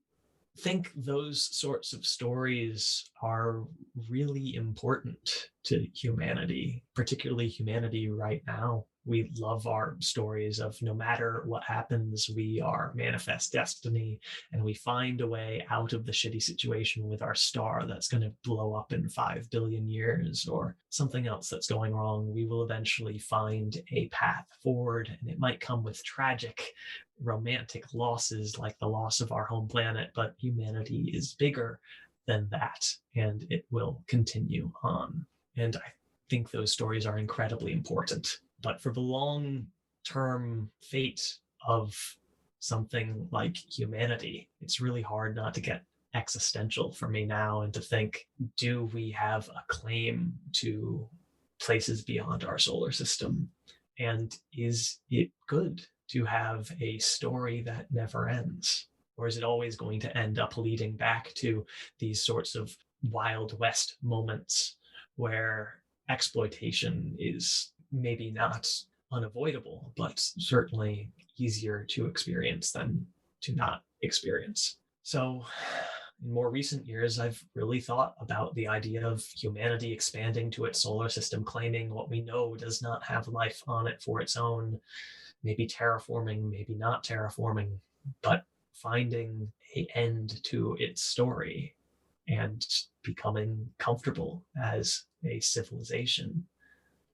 think those sorts of stories are really important to humanity, particularly humanity right now. We love our stories of no matter what happens, we are manifest destiny, and we find a way out of the shitty situation with our star that's going to blow up in 5 billion years or something else that's going wrong. We will eventually find a path forward, and it might come with tragic romantic losses like the loss of our home planet, but humanity is bigger than that, and it will continue on. And I think those stories are incredibly important. But for the long-term fate of something like humanity, it's really hard not to get existential for me now and to think, do we have a claim to places beyond our solar system? And is it good to have a story that never ends? Or is it always going to end up leading back to these sorts of Wild West moments where exploitation is maybe not unavoidable, but certainly easier to experience than to not experience? So in more recent years, I've really thought about the idea of humanity expanding to its solar system, claiming what we know does not have life on it for its own, maybe terraforming, maybe not terraforming, but finding an end to its story and becoming comfortable as a civilization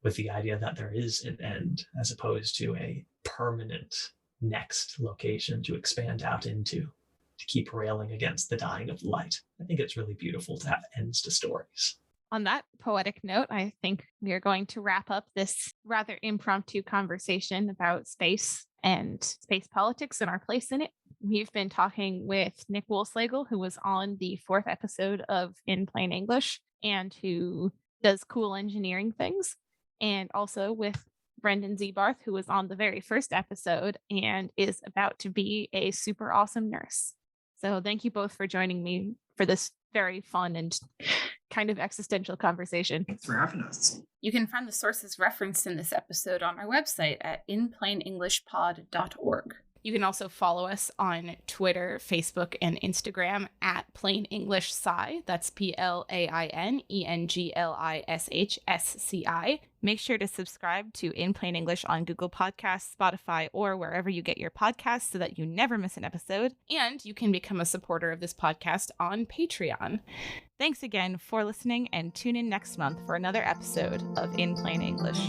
with the idea that there is an end as opposed to a permanent next location to expand out into, to keep railing against the dying of light. I think it's really beautiful to have ends to stories. On that poetic note, I think we are going to wrap up this rather impromptu conversation about space and space politics and our place in it. We've been talking with Nick Wolslegel, who was on the 4th episode of In Plain English and who does cool engineering things, and also with Brendan Ziebarth, who was on the very first episode and is about to be a super awesome nurse. So thank you both for joining me for this very fun and kind of existential conversation. Thanks for having us. You can find the sources referenced in this episode on our website at inplainenglishpod.org. You can also follow us on Twitter, Facebook, and Instagram at Plain English Sci. That's PlainEnglishSci. Make sure to subscribe to In Plain English on Google Podcasts, Spotify, or wherever you get your podcasts so that you never miss an episode. And you can become a supporter of this podcast on Patreon. Thanks again for listening, and tune in next month for another episode of In Plain English.